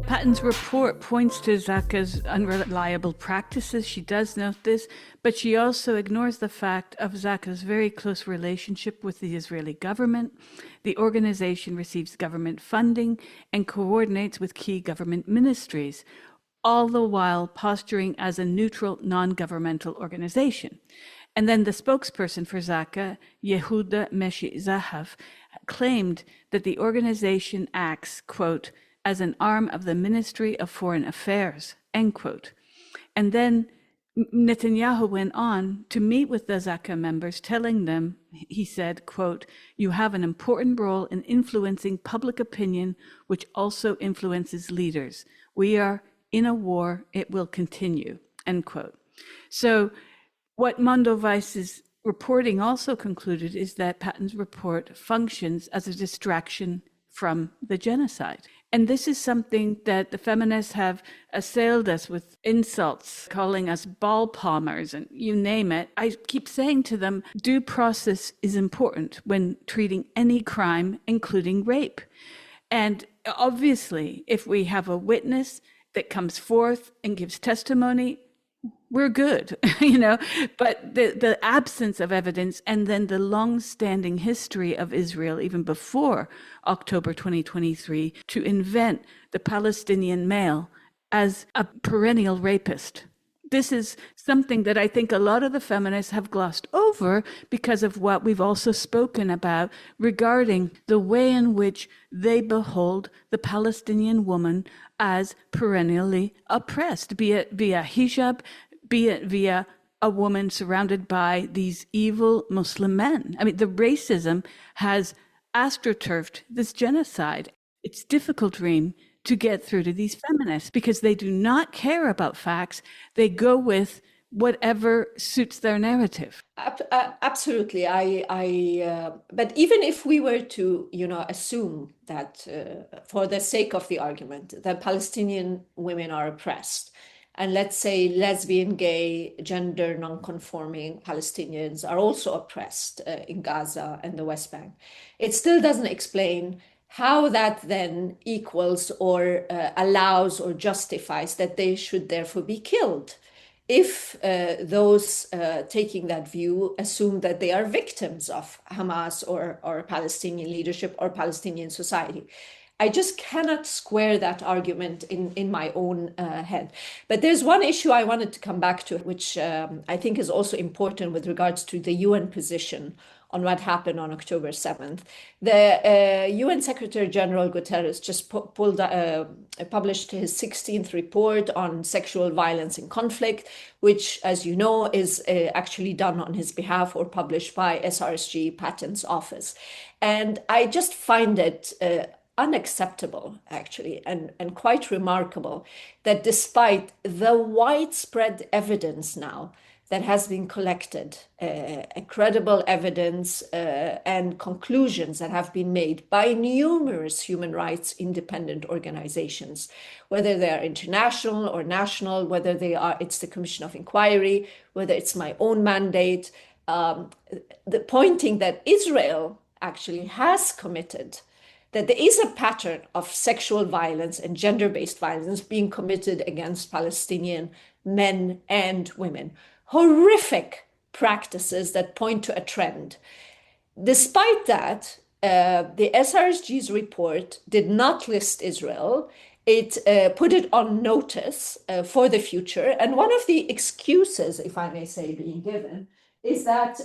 Patton's report points to Zaka's unreliable practices. She does note this, but she also ignores the fact of Zaka's very close relationship with the Israeli government. The organization receives government funding and coordinates with key government ministries, all the while posturing as a neutral, non-governmental organization. And then the spokesperson for Zaka, Yehuda Meshi Zahav, claimed that the organization acts, quote, as an arm of the Ministry of Foreign Affairs, end quote. And then Netanyahu went on to meet with the Zaka members, telling them, he said, quote, you have an important role in influencing public opinion, which also influences leaders. We are in a war, it will continue, end quote. So what Mondo Vice's reporting also concluded is that Patton's report functions as a distraction from the genocide. And this is something that the feminists have assailed us with insults, calling us ball palmers and you name it. I keep saying to them, due process is important when treating any crime, including rape. And obviously, if we have a witness that comes forth and gives testimony, we're good, but the absence of evidence and then the long-standing history of Israel, even before October 2023, to invent the Palestinian male as a perennial rapist. This is something that I think a lot of the feminists have glossed over because of what we've also spoken about regarding the way in which they behold the Palestinian woman as perennially oppressed, be it via hijab, be it via a woman surrounded by these evil Muslim men. I mean, the racism has astroturfed this genocide. It's difficult, Reem, to get through to these feminists because they do not care about facts. They go with whatever suits their narrative. Absolutely. But even if we were to, assume that for the sake of the argument, that Palestinian women are oppressed, and let's say lesbian, gay, gender non-conforming Palestinians are also oppressed in Gaza and the West Bank, it still doesn't explain how that then equals or allows or justifies that they should therefore be killed. If those taking that view assume that they are victims of Hamas or Palestinian leadership or Palestinian society. I just cannot square that argument in my own head. But there's one issue I wanted to come back to, which I think is also important with regards to the UN position on what happened on October 7th. The UN Secretary General Guterres just published his 16th report on sexual violence in conflict, which, as you know, is actually done on his behalf or published by SRSG Patent's office. And I just find it unacceptable, actually, and quite remarkable that despite the widespread evidence now that has been collected, credible evidence and conclusions that have been made by numerous human rights independent organizations, whether they are international or national, whether it's the Commission of Inquiry, whether it's my own mandate, the pointing that Israel actually has committed, that there is a pattern of sexual violence and gender-based violence being committed against Palestinian men and women. Horrific practices that point to a trend. Despite that, the SRSG's report did not list Israel. It put it on notice for the future. And one of the excuses, if I may say, being given is that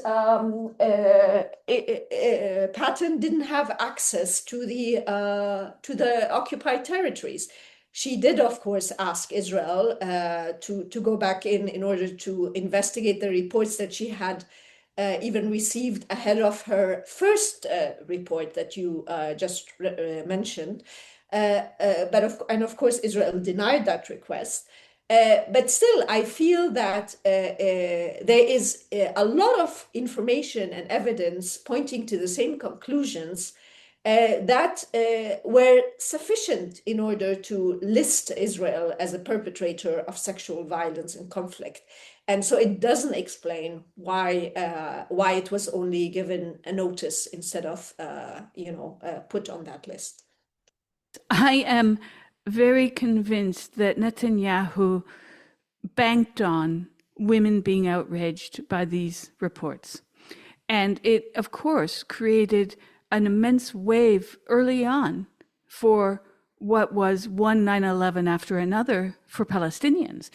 Patton didn't have access to the occupied territories. She did, of course, ask Israel to go back in order to investigate the reports that she had even received ahead of her first report that you just mentioned. Of course, Israel denied that request. But still, I feel that there is a lot of information and evidence pointing to the same conclusions that were sufficient in order to list Israel as a perpetrator of sexual violence and conflict. And so it doesn't explain why it was only given a notice instead of put on that list. I am very convinced that Netanyahu banked on women being outraged by these reports. And it, of course, created an immense wave early on for what was one 9/11 after another for Palestinians.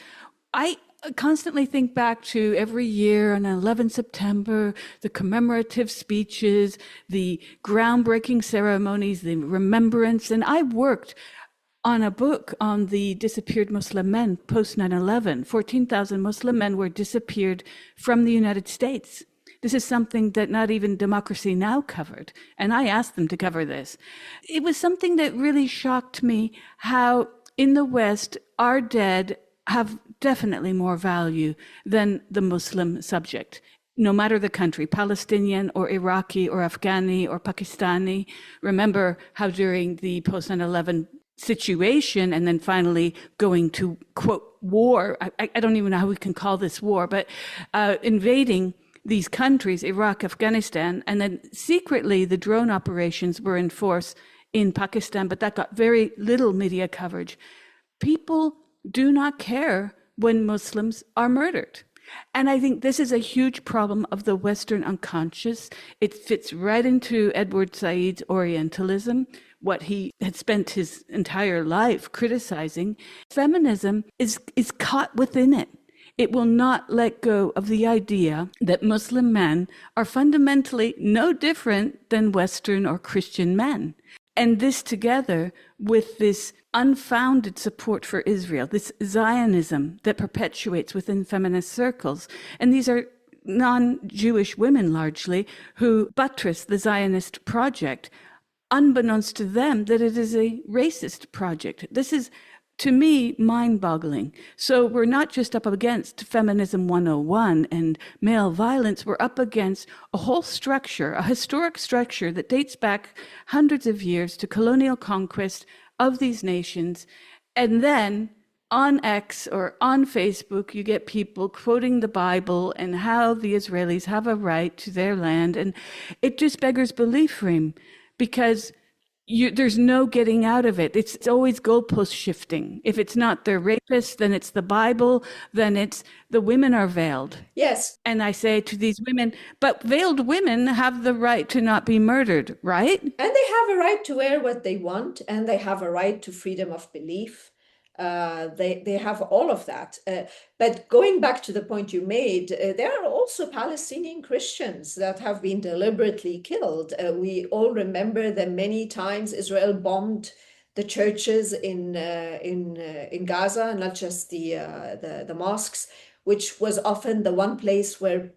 I constantly think back to every year on 11 September, the commemorative speeches, the groundbreaking ceremonies, the remembrance. And I worked on a book on the disappeared Muslim men post 9/11. 14,000 Muslim men were disappeared from the United States. This is something that not even Democracy Now! Covered. And I asked them to cover this. It was something that really shocked me how in the West, our dead have definitely more value than the Muslim subject, no matter the country, Palestinian or Iraqi or Afghani or Pakistani. Remember how during the post 9/11 situation and then finally going to, quote, war, I don't even know how we can call this war, but invading these countries, Iraq, Afghanistan, and then secretly the drone operations were in force in Pakistan, but that got very little media coverage. People do not care when Muslims are murdered. And I think this is a huge problem of the Western unconscious. It fits right into Edward Said's Orientalism, what he had spent his entire life criticizing. Feminism is caught within it. It will not let go of the idea that Muslim men are fundamentally no different than Western or Christian men. And this together with this unfounded support for Israel, this Zionism that perpetuates within feminist circles. And these are non-Jewish women largely who buttress the Zionist project, unbeknownst to them that it is a racist project. This is, to me, mind-boggling. So we're not just up against Feminism 101 and male violence, we're up against a whole structure, a historic structure that dates back hundreds of years to colonial conquest of these nations. And then on X or on Facebook, you get people quoting the Bible and how the Israelis have a right to their land. And it just beggars belief, Reem, because there's no getting out of it. It's always goalpost shifting. If it's not the rapist, then it's the Bible, then it's the women are veiled. Yes. And I say to these women, but veiled women have the right to not be murdered, right? And they have a right to wear what they want, and they have a right to freedom of belief. They have all of that. But going back to the point you made, there are also Palestinian Christians that have been deliberately killed. We all remember the many times Israel bombed the churches in Gaza, not just the mosques, which was often the one place where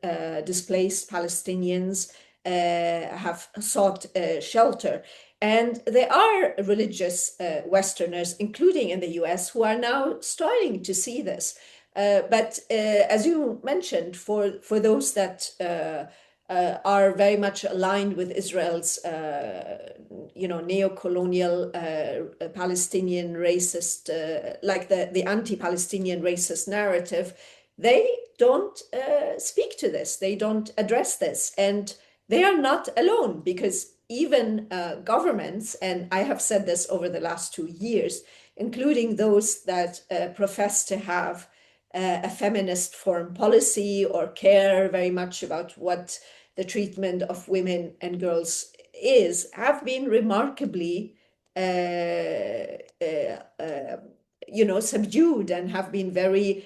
displaced Palestinians have sought shelter. And there are religious Westerners, including in the US, who are now starting to see this. But as you mentioned, for those that are very much aligned with Israel's, neo-colonial Palestinian racist, like the anti-Palestinian racist narrative, they don't speak to this. They don't address this. And they are not alone, because even governments, and I have said this over the last 2 years, including those that profess to have a feminist foreign policy or care very much about what the treatment of women and girls is, have been remarkably subdued, and have been very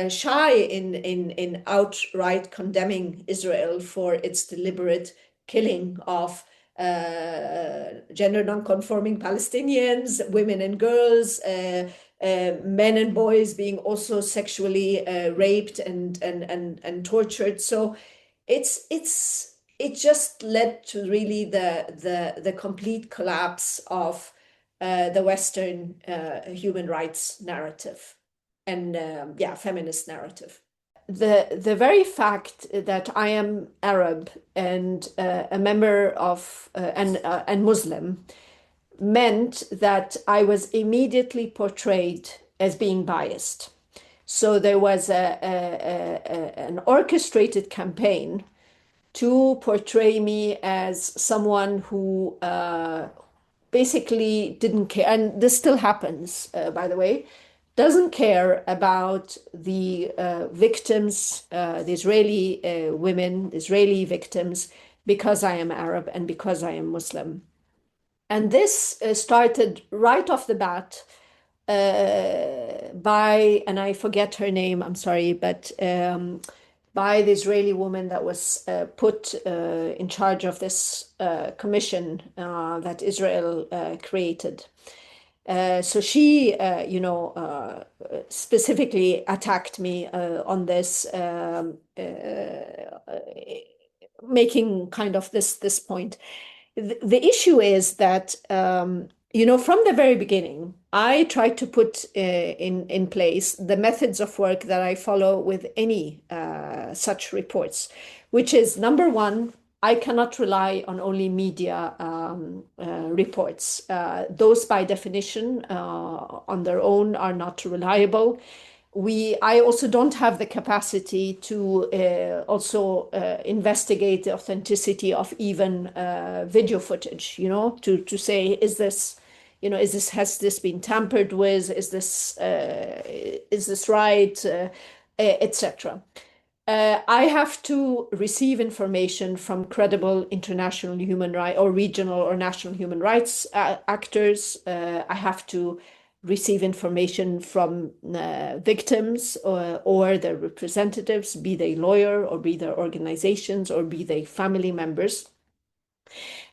shy in outright condemning Israel for its deliberate killing of gender non-conforming Palestinians, women and girls, men and boys being also sexually raped and tortured. So it just led to really the complete collapse of the Western human rights narrative and feminist narrative. The very fact that I am Arab and a member of and Muslim meant that I was immediately portrayed as being biased. So there was an orchestrated campaign to portray me as someone who basically didn't care, and this still happens, by the way, doesn't care about the victims, the Israeli women, Israeli victims, because I am Arab and because I am Muslim. And this started right off the bat by, and I forget her name, I'm sorry, but by the Israeli woman that was put in charge of this commission that Israel created. So she, specifically attacked me on this, making kind of this point. The issue is that, from the very beginning, I tried to put in place the methods of work that I follow with any such reports, which is, number one, I cannot rely on only media reports. Those, by definition, on their own, are not reliable. I also don't have the capacity to also investigate the authenticity of even video footage, to say, has this been tampered with? Is this right? Etc. I have to receive information from credible international human rights or regional or national human rights actors. I have to receive information from victims or their representatives, be they lawyer or be their organizations or be they family members.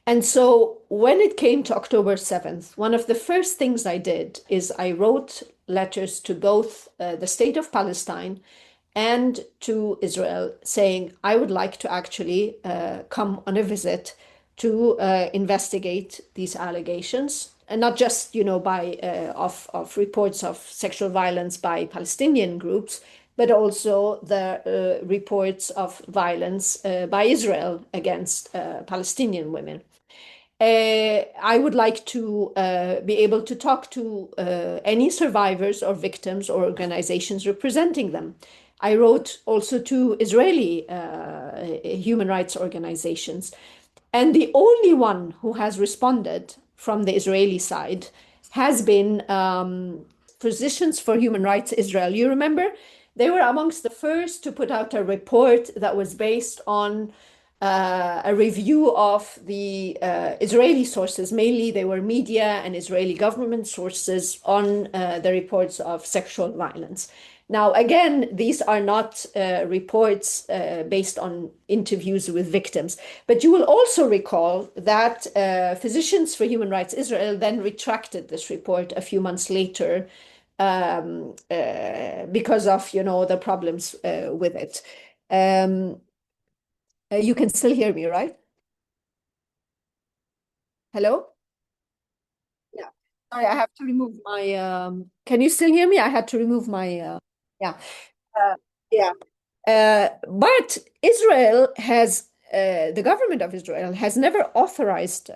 And so when it came to October 7th, one of the first things I did is I wrote letters to both the state of Palestine and to Israel saying, I would like to actually come on a visit to investigate these allegations, and not just, of reports of sexual violence by Palestinian groups, but also the reports of violence by Israel against Palestinian women. I would like to be able to talk to any survivors or victims or organizations representing them. I wrote also to Israeli human rights organizations. And the only one who has responded from the Israeli side has been Physicians for Human Rights Israel. You remember they were amongst the first to put out a report that was based on a review of the Israeli sources. Mainly, they were media and Israeli government sources on the reports of sexual violence. Now, again, these are not reports based on interviews with victims. But you will also recall that Physicians for Human Rights Israel then retracted this report a few months later because of, the problems with it. You can still hear me, right? Hello? Yeah. Sorry, I have to remove my, can you still hear me? I had to remove my, yeah. Uh, yeah. But the government of Israel has never authorized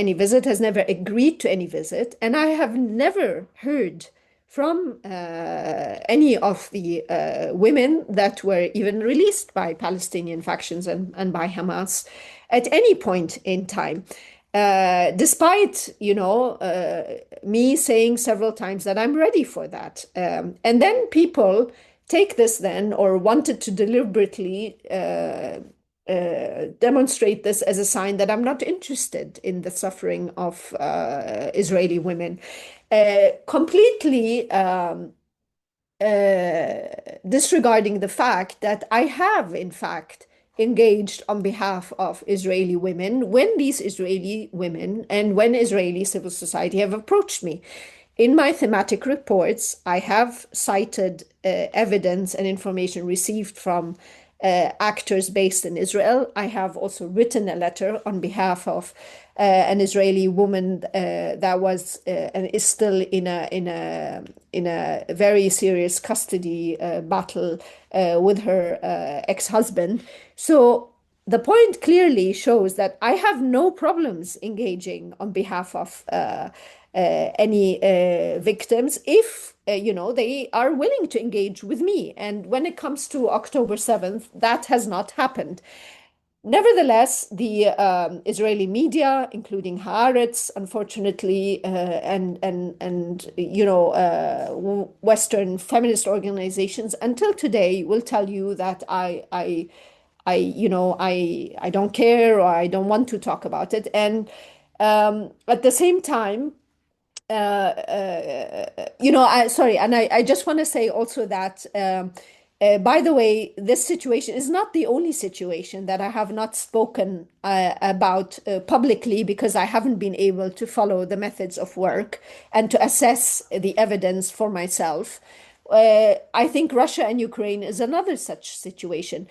any visit, has never agreed to any visit, and I have never heard from any of the women that were even released by Palestinian factions and by Hamas at any point in time. Despite, me saying several times that I'm ready for that. And then people take this then, or wanted to deliberately demonstrate this as a sign that I'm not interested in the suffering of Israeli women. Completely disregarding the fact that I have, in fact, engaged on behalf of Israeli women when these Israeli women and when Israeli civil society have approached me. In my thematic reports, I have cited evidence and information received from actors based in Israel. I have also written a letter on behalf of an Israeli woman that was and is still in a very serious custody battle with her ex-husband. So the point clearly shows that I have no problems engaging on behalf of any victims if they are willing to engage with me. And when it comes to October 7th, that has not happened. Nevertheless, the Israeli media, including Haaretz, unfortunately, and Western feminist organizations, until today, will tell you that I don't care, or I don't want to talk about it. And at the same time, sorry, and I just want to say also that, by the way, this situation is not the only situation that I have not spoken about publicly, because I haven't been able to follow the methods of work and to assess the evidence for myself. I think Russia and Ukraine is another such situation.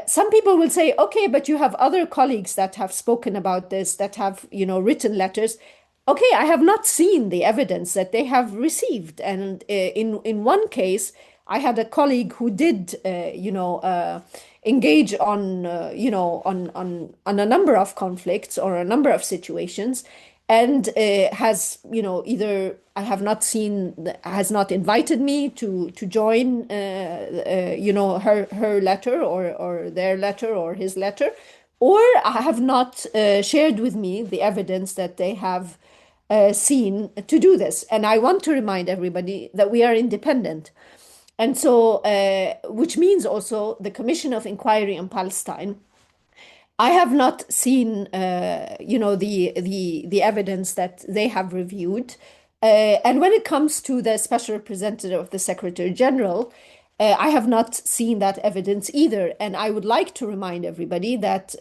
Some people will say, okay, but you have other colleagues that have spoken about this, that have, written letters. Okay, I have not seen the evidence that they have received. And in one case, I had a colleague who did, engage on, on a number of conflicts or a number of situations, and has, either I have not seen, has not invited me to join, her letter or their letter or his letter, or I have not shared with me the evidence that they have seen to do this. And I want to remind everybody that we are independent. And so, which means also the Commission of Inquiry on Palestine, I have not seen, the evidence that they have reviewed. And when it comes to the special representative of the Secretary General, I have not seen that evidence either. And I would like to remind everybody that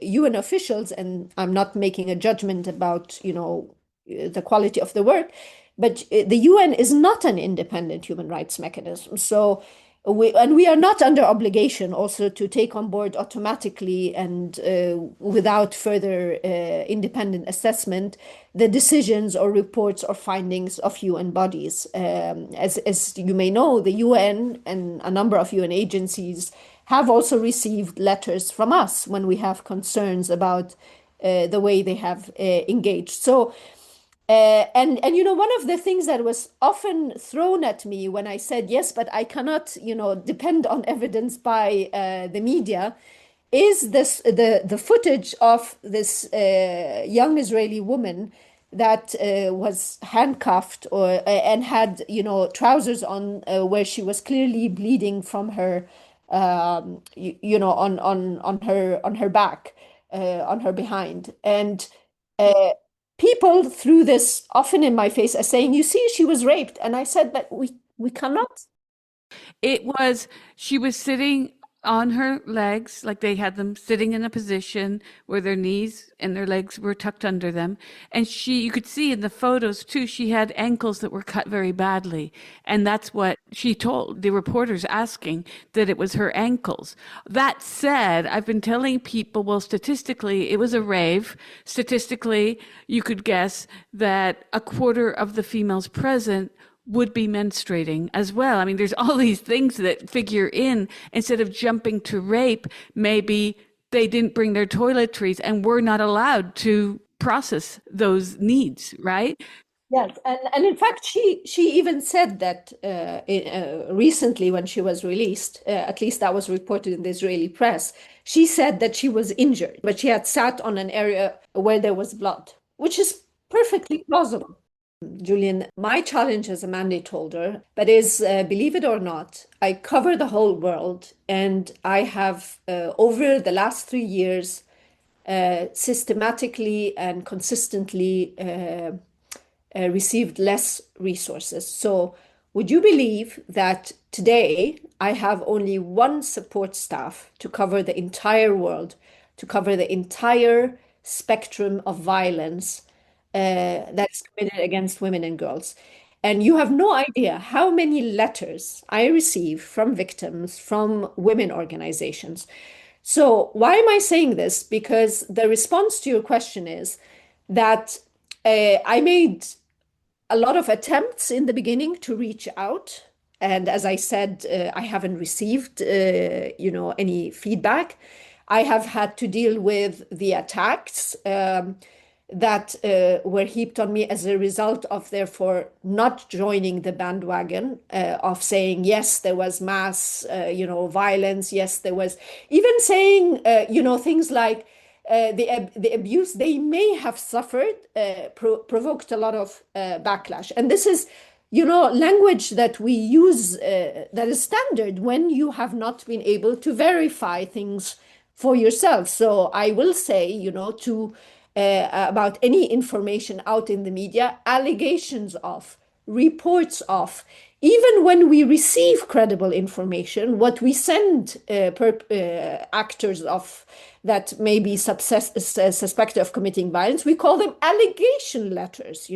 UN officials, and I'm not making a judgment about, the quality of the work, but the UN is not an independent human rights mechanism. So we are not under obligation also to take on board automatically and without further independent assessment the decisions or reports or findings of UN bodies. As you may know, the UN and a number of UN agencies have also received letters from us when we have concerns about the way they have engaged. So one of the things that was often thrown at me when I said yes, but I cannot, depend on evidence by the media, is this the footage of this young Israeli woman that was handcuffed or and had, trousers on, where she was clearly bleeding from her, on her back, on her behind. And uh, people threw this often in my face as saying, "You see, she was raped." And I said, "But we cannot." It was, she was sitting on her legs, like they had them sitting in a position where their knees and their legs were tucked under them. And you could see in the photos too, she had ankles that were cut very badly. And that's what she told the reporters asking, that it was her ankles. That said, I've been telling people, well, statistically, it was a rave. Statistically, you could guess that a quarter of the females present would be menstruating as well. I mean, there's all these things that figure in. Instead of jumping to rape, maybe they didn't bring their toiletries and were not allowed to process those needs, right? Yes, and in fact, she even said that recently when she was released, at least that was reported in the Israeli press. She said that she was injured, but she had sat on an area where there was blood, which is perfectly plausible. Julian, my challenge as a mandate holder, but is, believe it or not, I cover the whole world, and I have, over the last 3 years, systematically and consistently received less resources. So, would you believe that today I have only one support staff to cover the entire world, to cover the entire spectrum of violence that's committed against women and girls? And you have no idea how many letters I receive from victims, from women organizations. So, why am I saying this? Because the response to your question is that I made a lot of attempts in the beginning to reach out. And as I said, I haven't received, any feedback. I have had to deal with the attacks that were heaped on me as a result of therefore not joining the bandwagon of saying, yes, there was mass, violence. Yes, there was even saying, things like, the abuse they may have suffered provoked a lot of backlash. And this is, language that we use that is standard when you have not been able to verify things for yourself. So I will say, to about any information out in the media, allegations of, reports of, even when we receive credible information, what we send actors of that may be suspected of committing violence, we call them allegation letters,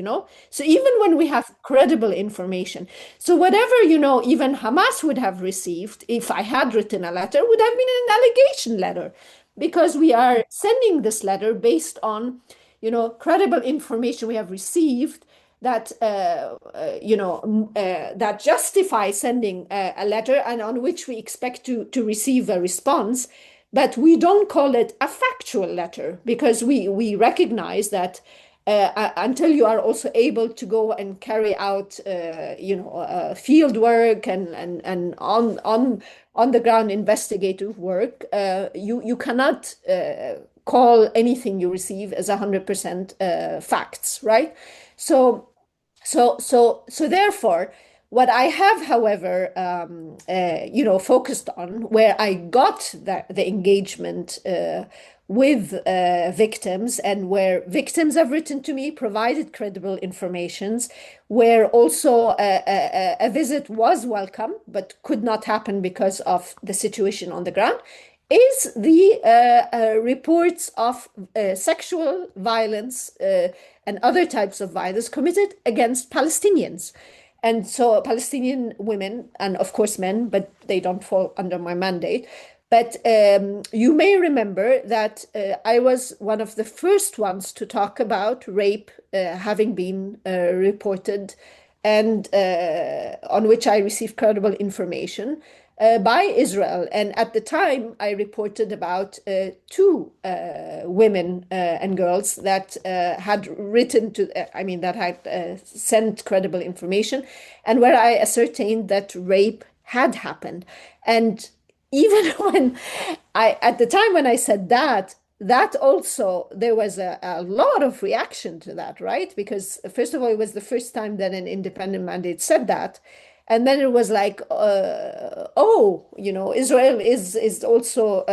So even when we have credible information, so whatever, even Hamas would have received if I had written a letter would have been an allegation letter, because we are sending this letter based on, credible information we have received that that justify sending a letter and on which we expect to receive a response. But we don't call it a factual letter because we recognize that until you are also able to go and carry out field work and on the ground investigative work, you cannot call anything you receive as 100% facts, right? So therefore, what I have, however, focused on, where I got the engagement with victims, and where victims have written to me, provided credible informations, where also a visit was welcome but could not happen because of the situation on the ground, is the reports of sexual violence and other types of violence committed against Palestinians. And so Palestinian women, and of course men, but they don't fall under my mandate. But you may remember that I was one of the first ones to talk about rape having been reported, and on which I received credible information by Israel. And at the time, I reported about two women and girls that had written that had sent credible information, and where I ascertained that rape had happened. And even when at the time when I said that, that also, there was a lot of reaction to that, right? Because first of all, it was the first time that an independent mandate said that. And then it was like, oh, Israel is also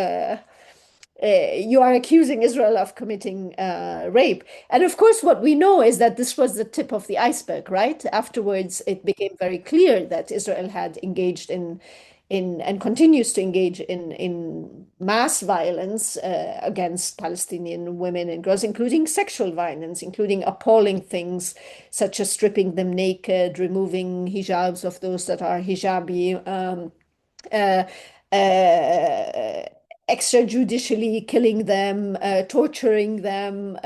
you are accusing Israel of committing rape. And of course, what we know is that this was the tip of the iceberg, right? Afterwards, it became very clear that Israel had engaged in and continues to engage in mass violence against Palestinian women and girls, including sexual violence, including appalling things such as stripping them naked, removing hijabs of those that are hijabi. Uh, uh, Extrajudicially killing them, torturing them,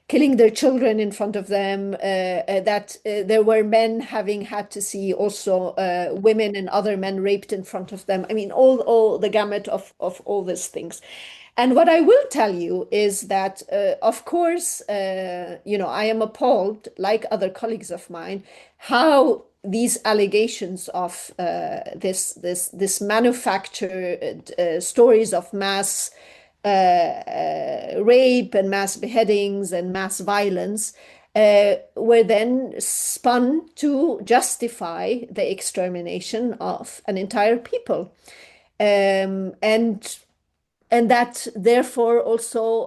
killing their children in front of them, that there were men having had to see also women and other men raped in front of them. I mean, all the gamut of all these things. And what I will tell you is that, of course, I am appalled, like other colleagues of mine, how these allegations of this manufactured stories of mass rape and mass beheadings and mass violence were then spun to justify the extermination of an entire people. And that therefore also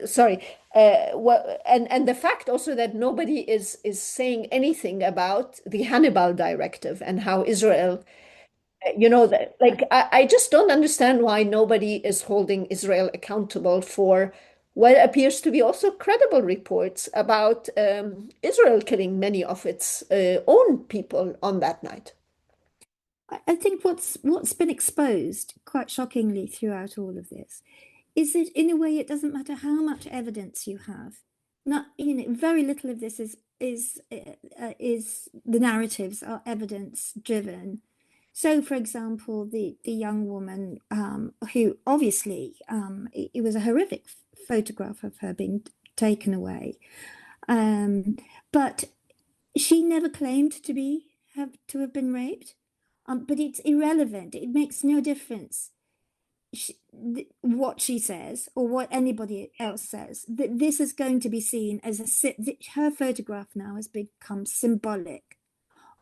sorry, and the fact also that nobody is saying anything about the Hannibal Directive and how Israel, like I just don't understand why nobody is holding Israel accountable for what appears to be also credible reports about Israel killing many of its own people on that night. I think what's been exposed quite shockingly throughout all of this is that in a way it doesn't matter how much evidence you have. Not very little of this is the narratives are evidence driven. So, for example, the young woman who obviously it was a horrific photograph of her being taken away, but she never claimed to have been raped. But it's irrelevant. It makes no difference what she says or what anybody else says. That this is going to be seen as her photograph now has become symbolic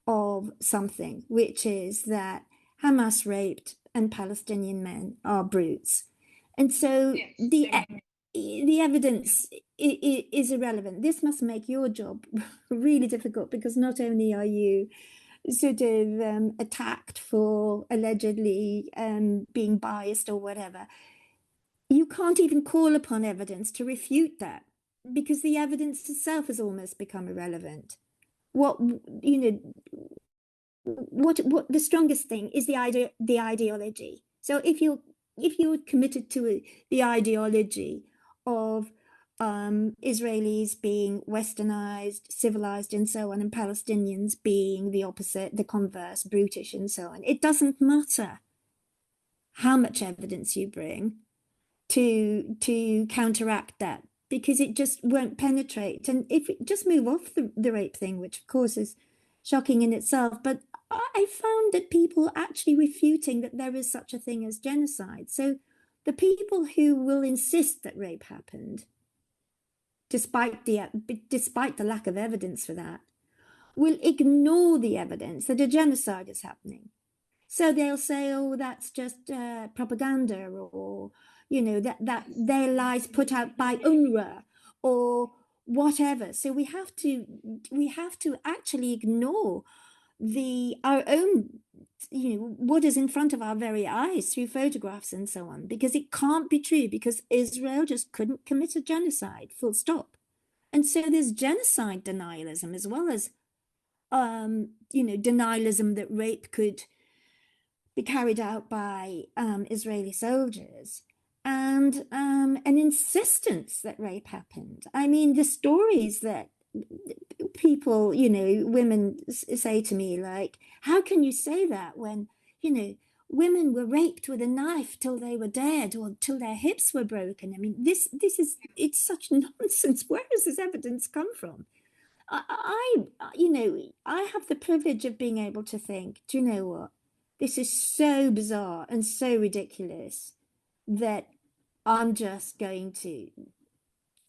of something, which is that Hamas raped and Palestinian men are brutes. And so the evidence is irrelevant. This must make your job really difficult because not only are you sort of attacked for allegedly being biased or whatever, you can't even call upon evidence to refute that because the evidence itself has almost become irrelevant. What the strongest thing is the ideology. So if you're committed to the ideology of Israelis being westernized, civilized, and so on, and Palestinians being the opposite, the converse, brutish, and so on, it doesn't matter how much evidence you bring to counteract that because it just won't penetrate. And if it just move off the rape thing, which of course is shocking in itself, but I found that people actually refuting that there is such a thing as genocide. So the people who will insist that rape happened, despite the lack of evidence for that, will ignore the evidence that a genocide is happening. So they'll say, "Oh, that's just propaganda," or that their lies put out by UNRWA or whatever. So we have to actually ignore our own what is in front of our very eyes through photographs and so on, because it can't be true, because Israel just couldn't commit a genocide, full stop. And so there's genocide denialism as well as denialism that rape could be carried out by Israeli soldiers, and an insistence that rape happened. I mean, the stories that people, women say to me, like, how can you say that when, women were raped with a knife till they were dead or till their hips were broken? I mean, it's such nonsense. Where does this evidence come from? I have the privilege of being able to think, do you know what? This is so bizarre and so ridiculous that I'm just going to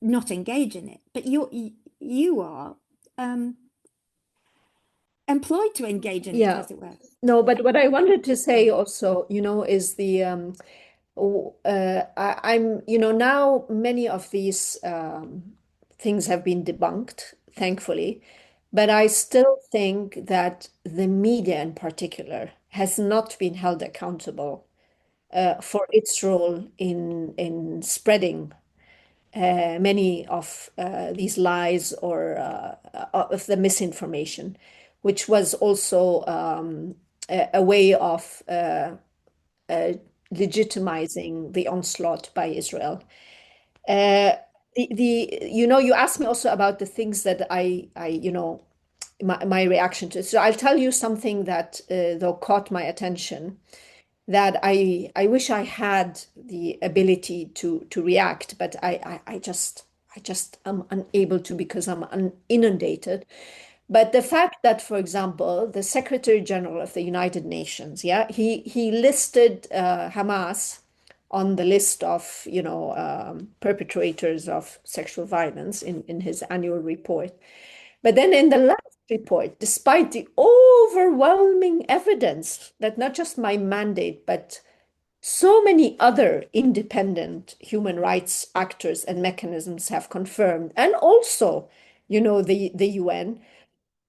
not engage in it. But you are um, employed to engage in it, Yeah. as it were. No, but what I wanted to say also, is the now many of these things have been debunked, thankfully, but I still think that the media in particular has not been held accountable for its role in spreading many of these lies or of the misinformation, which was also a way of uh, legitimizing the onslaught by Israel. Uh, you asked me also about the things that my reaction to. So I'll tell you something that though caught my attention that I wish I had the ability to react, but I just am unable to because I'm inundated. But the fact that, for example, the Secretary General of the United Nations, yeah, he listed Hamas on the list of perpetrators of sexual violence in his annual report. But then in the last report, despite the overwhelming evidence that not just my mandate, but so many other independent human rights actors and mechanisms have confirmed, and also, the UN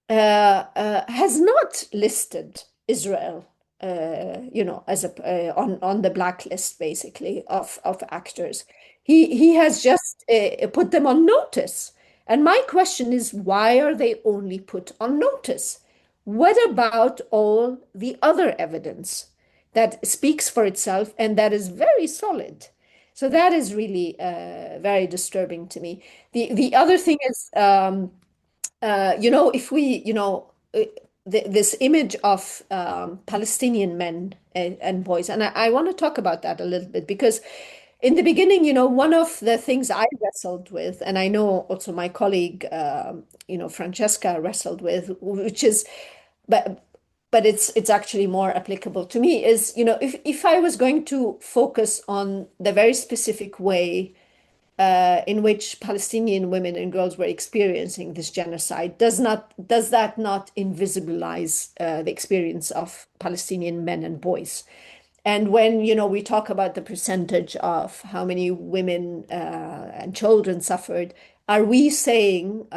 has not listed Israel, as on the blacklist basically of actors. He has just put them on notice. And my question is, why are they only put on notice? What about all the other evidence that speaks for itself and that is very solid? So that is really very disturbing to me. The other thing is, if we, this image of Palestinian men and boys, and I want to talk about that a little bit because in the beginning, one of the things I wrestled with, and I know also my colleague, Francesca wrestled with, which is, but it's actually more applicable to me, is, if I was going to focus on the very specific way in which Palestinian women and girls were experiencing this genocide, does that not invisibilize the experience of Palestinian men and boys? And when we talk about the percentage of how many women and children suffered, are we saying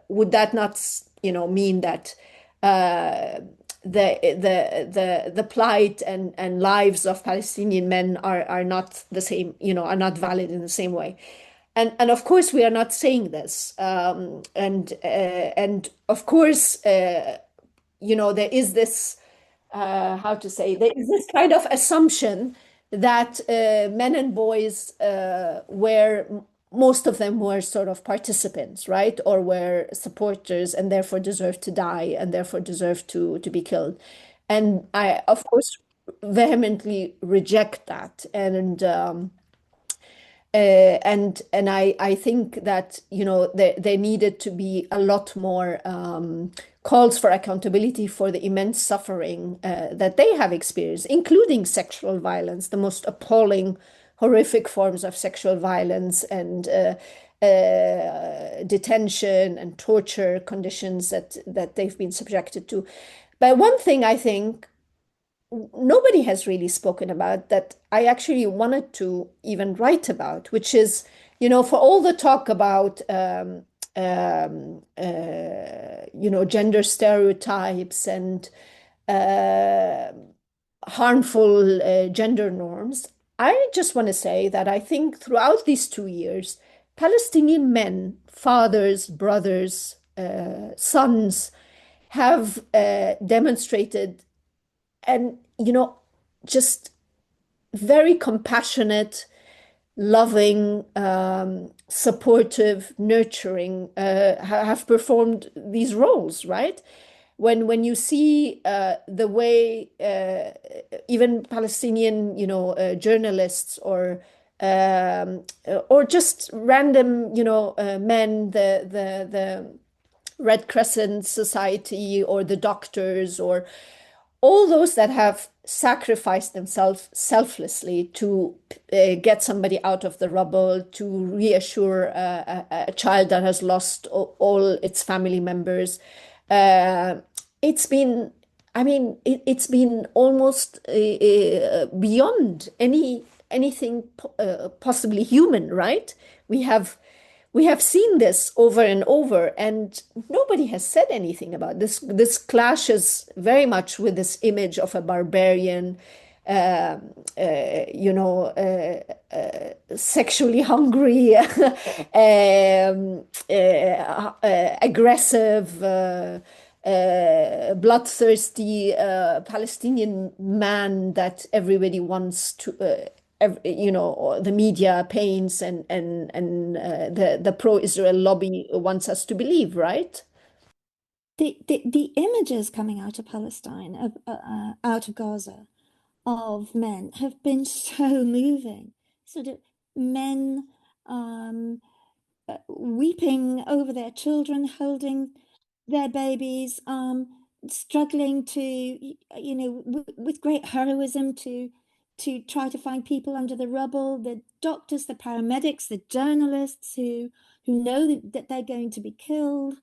would that not mean that uh, the plight and lives of Palestinian men are not the same, are not valid in the same way? And of course we are not saying this. And of course there is this how to say, there is this kind of assumption that men and boys were, most of them were sort of participants, right? Or were supporters and therefore deserve to die and therefore deserve to be killed. And I, of course, vehemently reject that. And I think that there needed to be a lot more calls for accountability for the immense suffering that they have experienced, including sexual violence, the most appalling, horrific forms of sexual violence and detention and torture conditions that they've been subjected to. But one thing I think nobody has really spoken about that I actually wanted to even write about, which is, for all the talk about, gender stereotypes and uh, harmful gender norms, I just want to say that I think throughout these 2 years, Palestinian men, fathers, brothers, sons, have demonstrated and just very compassionate, loving, supportive, nurturing, have performed these roles, right? When you see the way even Palestinian journalists or just random men, the Red Crescent Society or the doctors or all those that have sacrificed themselves selflessly to get somebody out of the rubble, to reassure a child that has lost all its family members. Uh, it's been, I mean, it's been almost beyond anything possibly human, right? We have we have seen this over and over, and nobody has said anything about this. This clashes very much with this image of a barbarian, uh, sexually hungry, aggressive, bloodthirsty Palestinian man that everybody wants to. The media paints and the pro-Israel lobby wants us to believe, right? The images coming out of Palestine, out of Gaza, of men have been so moving. Sort of men weeping over their children, holding their babies, struggling to, with great heroism to try to find people under the rubble, the doctors, the paramedics, the journalists who know that they're going to be killed,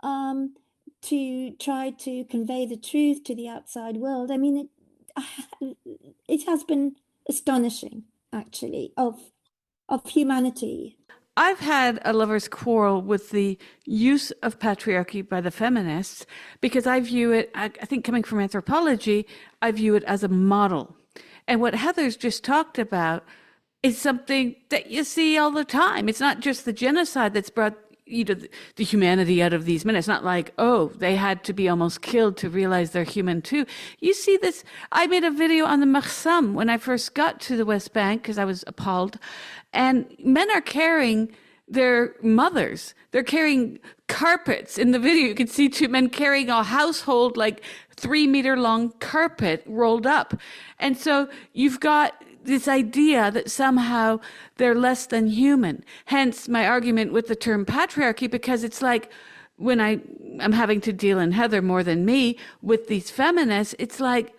to try to convey the truth to the outside world. I mean, it has been astonishing, actually, of humanity. I've had a lover's quarrel with the use of patriarchy by the feminists because I view it, I think coming from anthropology, I view it as a model. And what Heather's just talked about is something that you see all the time. It's not just the genocide that's brought the humanity out of these men. It's not like, oh, they had to be almost killed to realize they're human too. You see this. I made a video on the Marsam when I first got to the West Bank because I was appalled. And men are carrying their mothers. They're carrying carpets. In the video, you can see two men carrying a household, like 3 meter long carpet rolled up. And so you've got this idea that somehow they're less than human. Hence my argument with the term patriarchy, because it's like when I'm having to deal, in Heather more than me, with these feminists, it's like,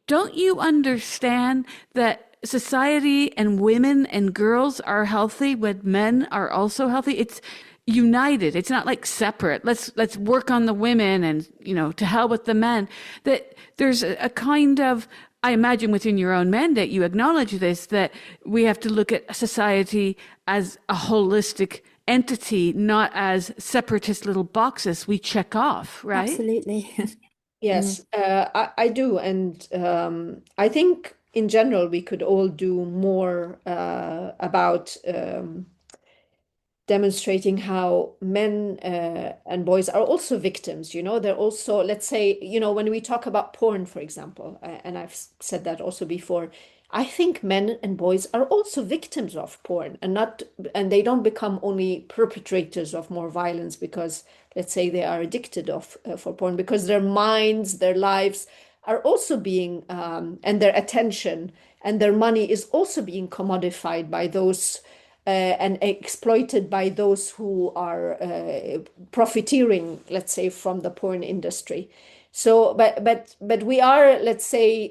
don't you understand that society and women and girls are healthy when men are also healthy? It's united. It's not like separate. Let's work on the women and, to hell with the men. That there's a kind of, I imagine within your own mandate, you acknowledge this, that we have to look at society as a holistic entity, not as separatist little boxes we check off, right? Absolutely. Yes, I do. And I think in general, we could all do more about demonstrating how men and boys are also victims. They're also, let's say, when we talk about porn, for example, and I've said that also before, I think men and boys are also victims of porn, and they don't become only perpetrators of more violence because, let's say, they are addicted for porn, because their minds, their lives are also being, and their attention and their money is also being commodified by those and exploited by those who are profiteering, let's say, from the porn industry. So, but we are, let's say,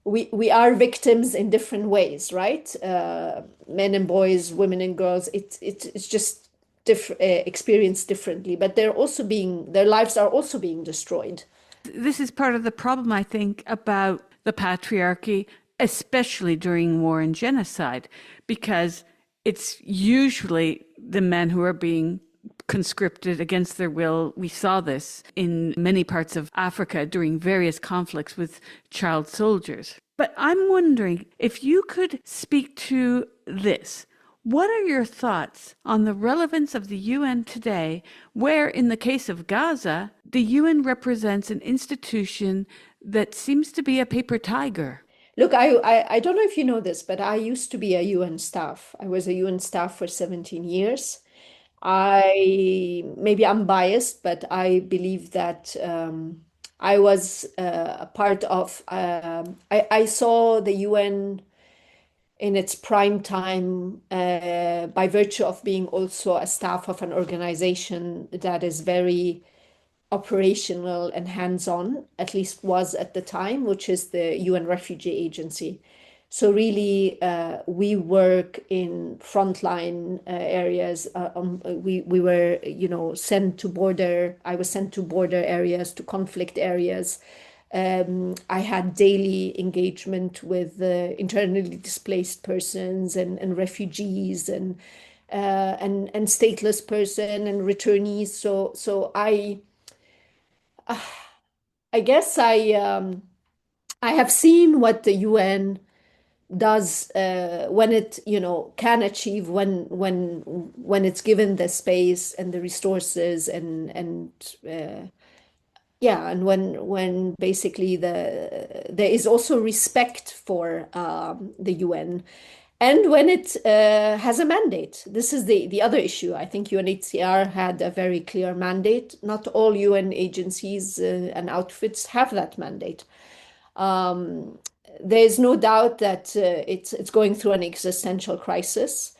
we are victims in different ways, right? Men and boys, women and girls. It's just experienced differently, but their lives are also being destroyed. This is part of the problem, I think, about the patriarchy, especially during war and genocide, because it's usually the men who are being conscripted against their will. We saw this in many parts of Africa during various conflicts with child soldiers. But I'm wondering if you could speak to this. What are your thoughts on the relevance of the UN today, where, in the case of Gaza, the UN represents an institution that seems to be a paper tiger? Look, I don't know if you know this, but I used to be a UN staff. I was a UN staff for 17 years. Maybe I'm biased, but I believe that I was a part of, I saw the UN in its prime time by virtue of being also a staff of an organization that is very operational and hands-on, at least was at the time, which is the UN Refugee Agency. So really, we work in frontline areas. We were, sent to border. I was sent to border areas, to conflict areas. I had daily engagement with internally displaced persons and refugees and stateless person and returnees. So I guess I have seen what the UN does when it can achieve when it's given the space and the resources and yeah, and when basically there is also respect for the UN, and when it has a mandate. This is the other issue. I think UNHCR had a very clear mandate. Not all UN agencies and outfits have that mandate. There's no doubt that it's going through an existential crisis.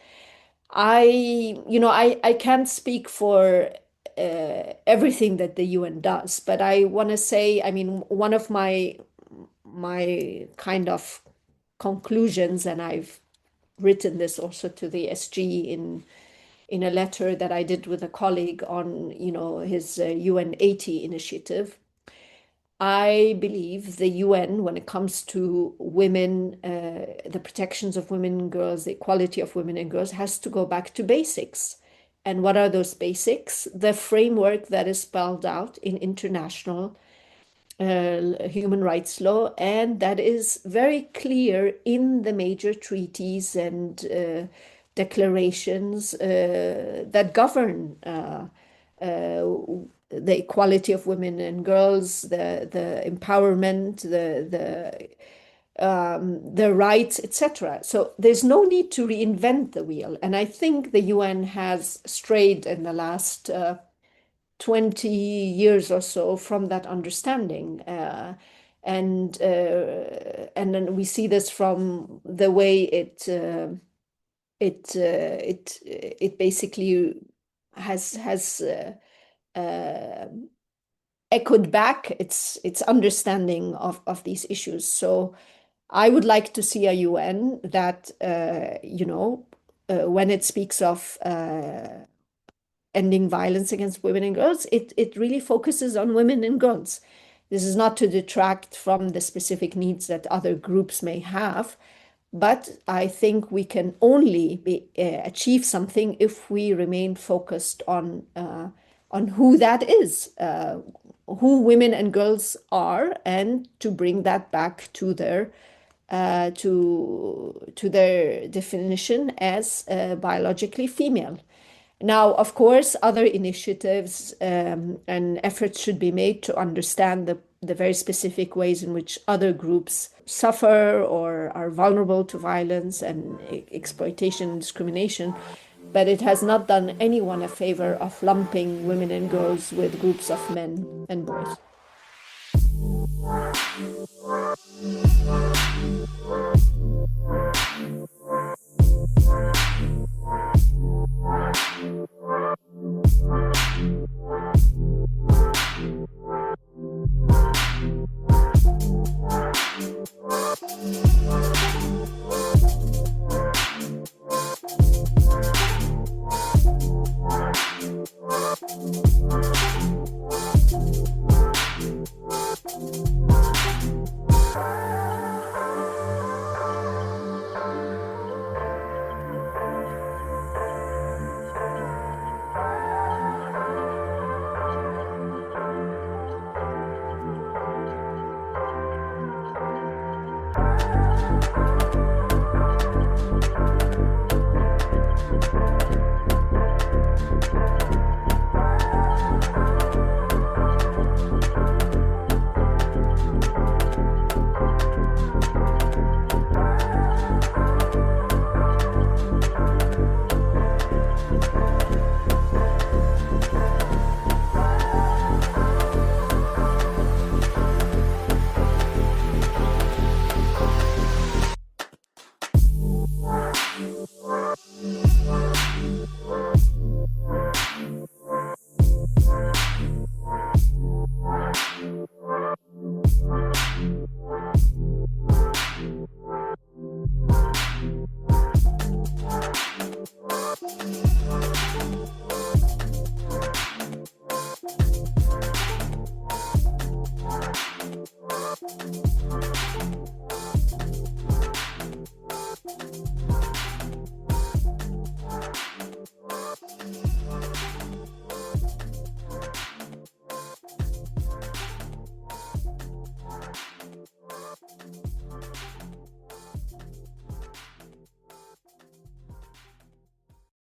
I can't speak for everything that the UN does, but I want to say, I mean, one of my kind of conclusions, and I've written this also to the SG in a letter that I did with a colleague on, his UN 80 initiative. I believe the UN, when it comes to women, the protections of women and girls, the equality of women and girls, has to go back to basics. And what are those basics? The framework that is spelled out in international human rights law, and that is very clear in the major treaties and declarations that govern the equality of women and girls, the empowerment, the rights, etc. So there's no need to reinvent the wheel. And I think the UN has strayed in the last 20 years or so from that understanding. And then we see this from the way it basically has echoed back its understanding of these issues. So I would like to see a UN that when it speaks of ending violence against women and girls, it really focuses on women and girls. This is not to detract from the specific needs that other groups may have, but I think we can only achieve something if we remain focused on who that is, who women and girls are, and to bring that back to their definition as biologically female. Now, of course, other initiatives and efforts should be made to understand the very specific ways in which other groups suffer or are vulnerable to violence and exploitation and discrimination. But it has not done anyone a favor of lumping women and girls with groups of men and boys.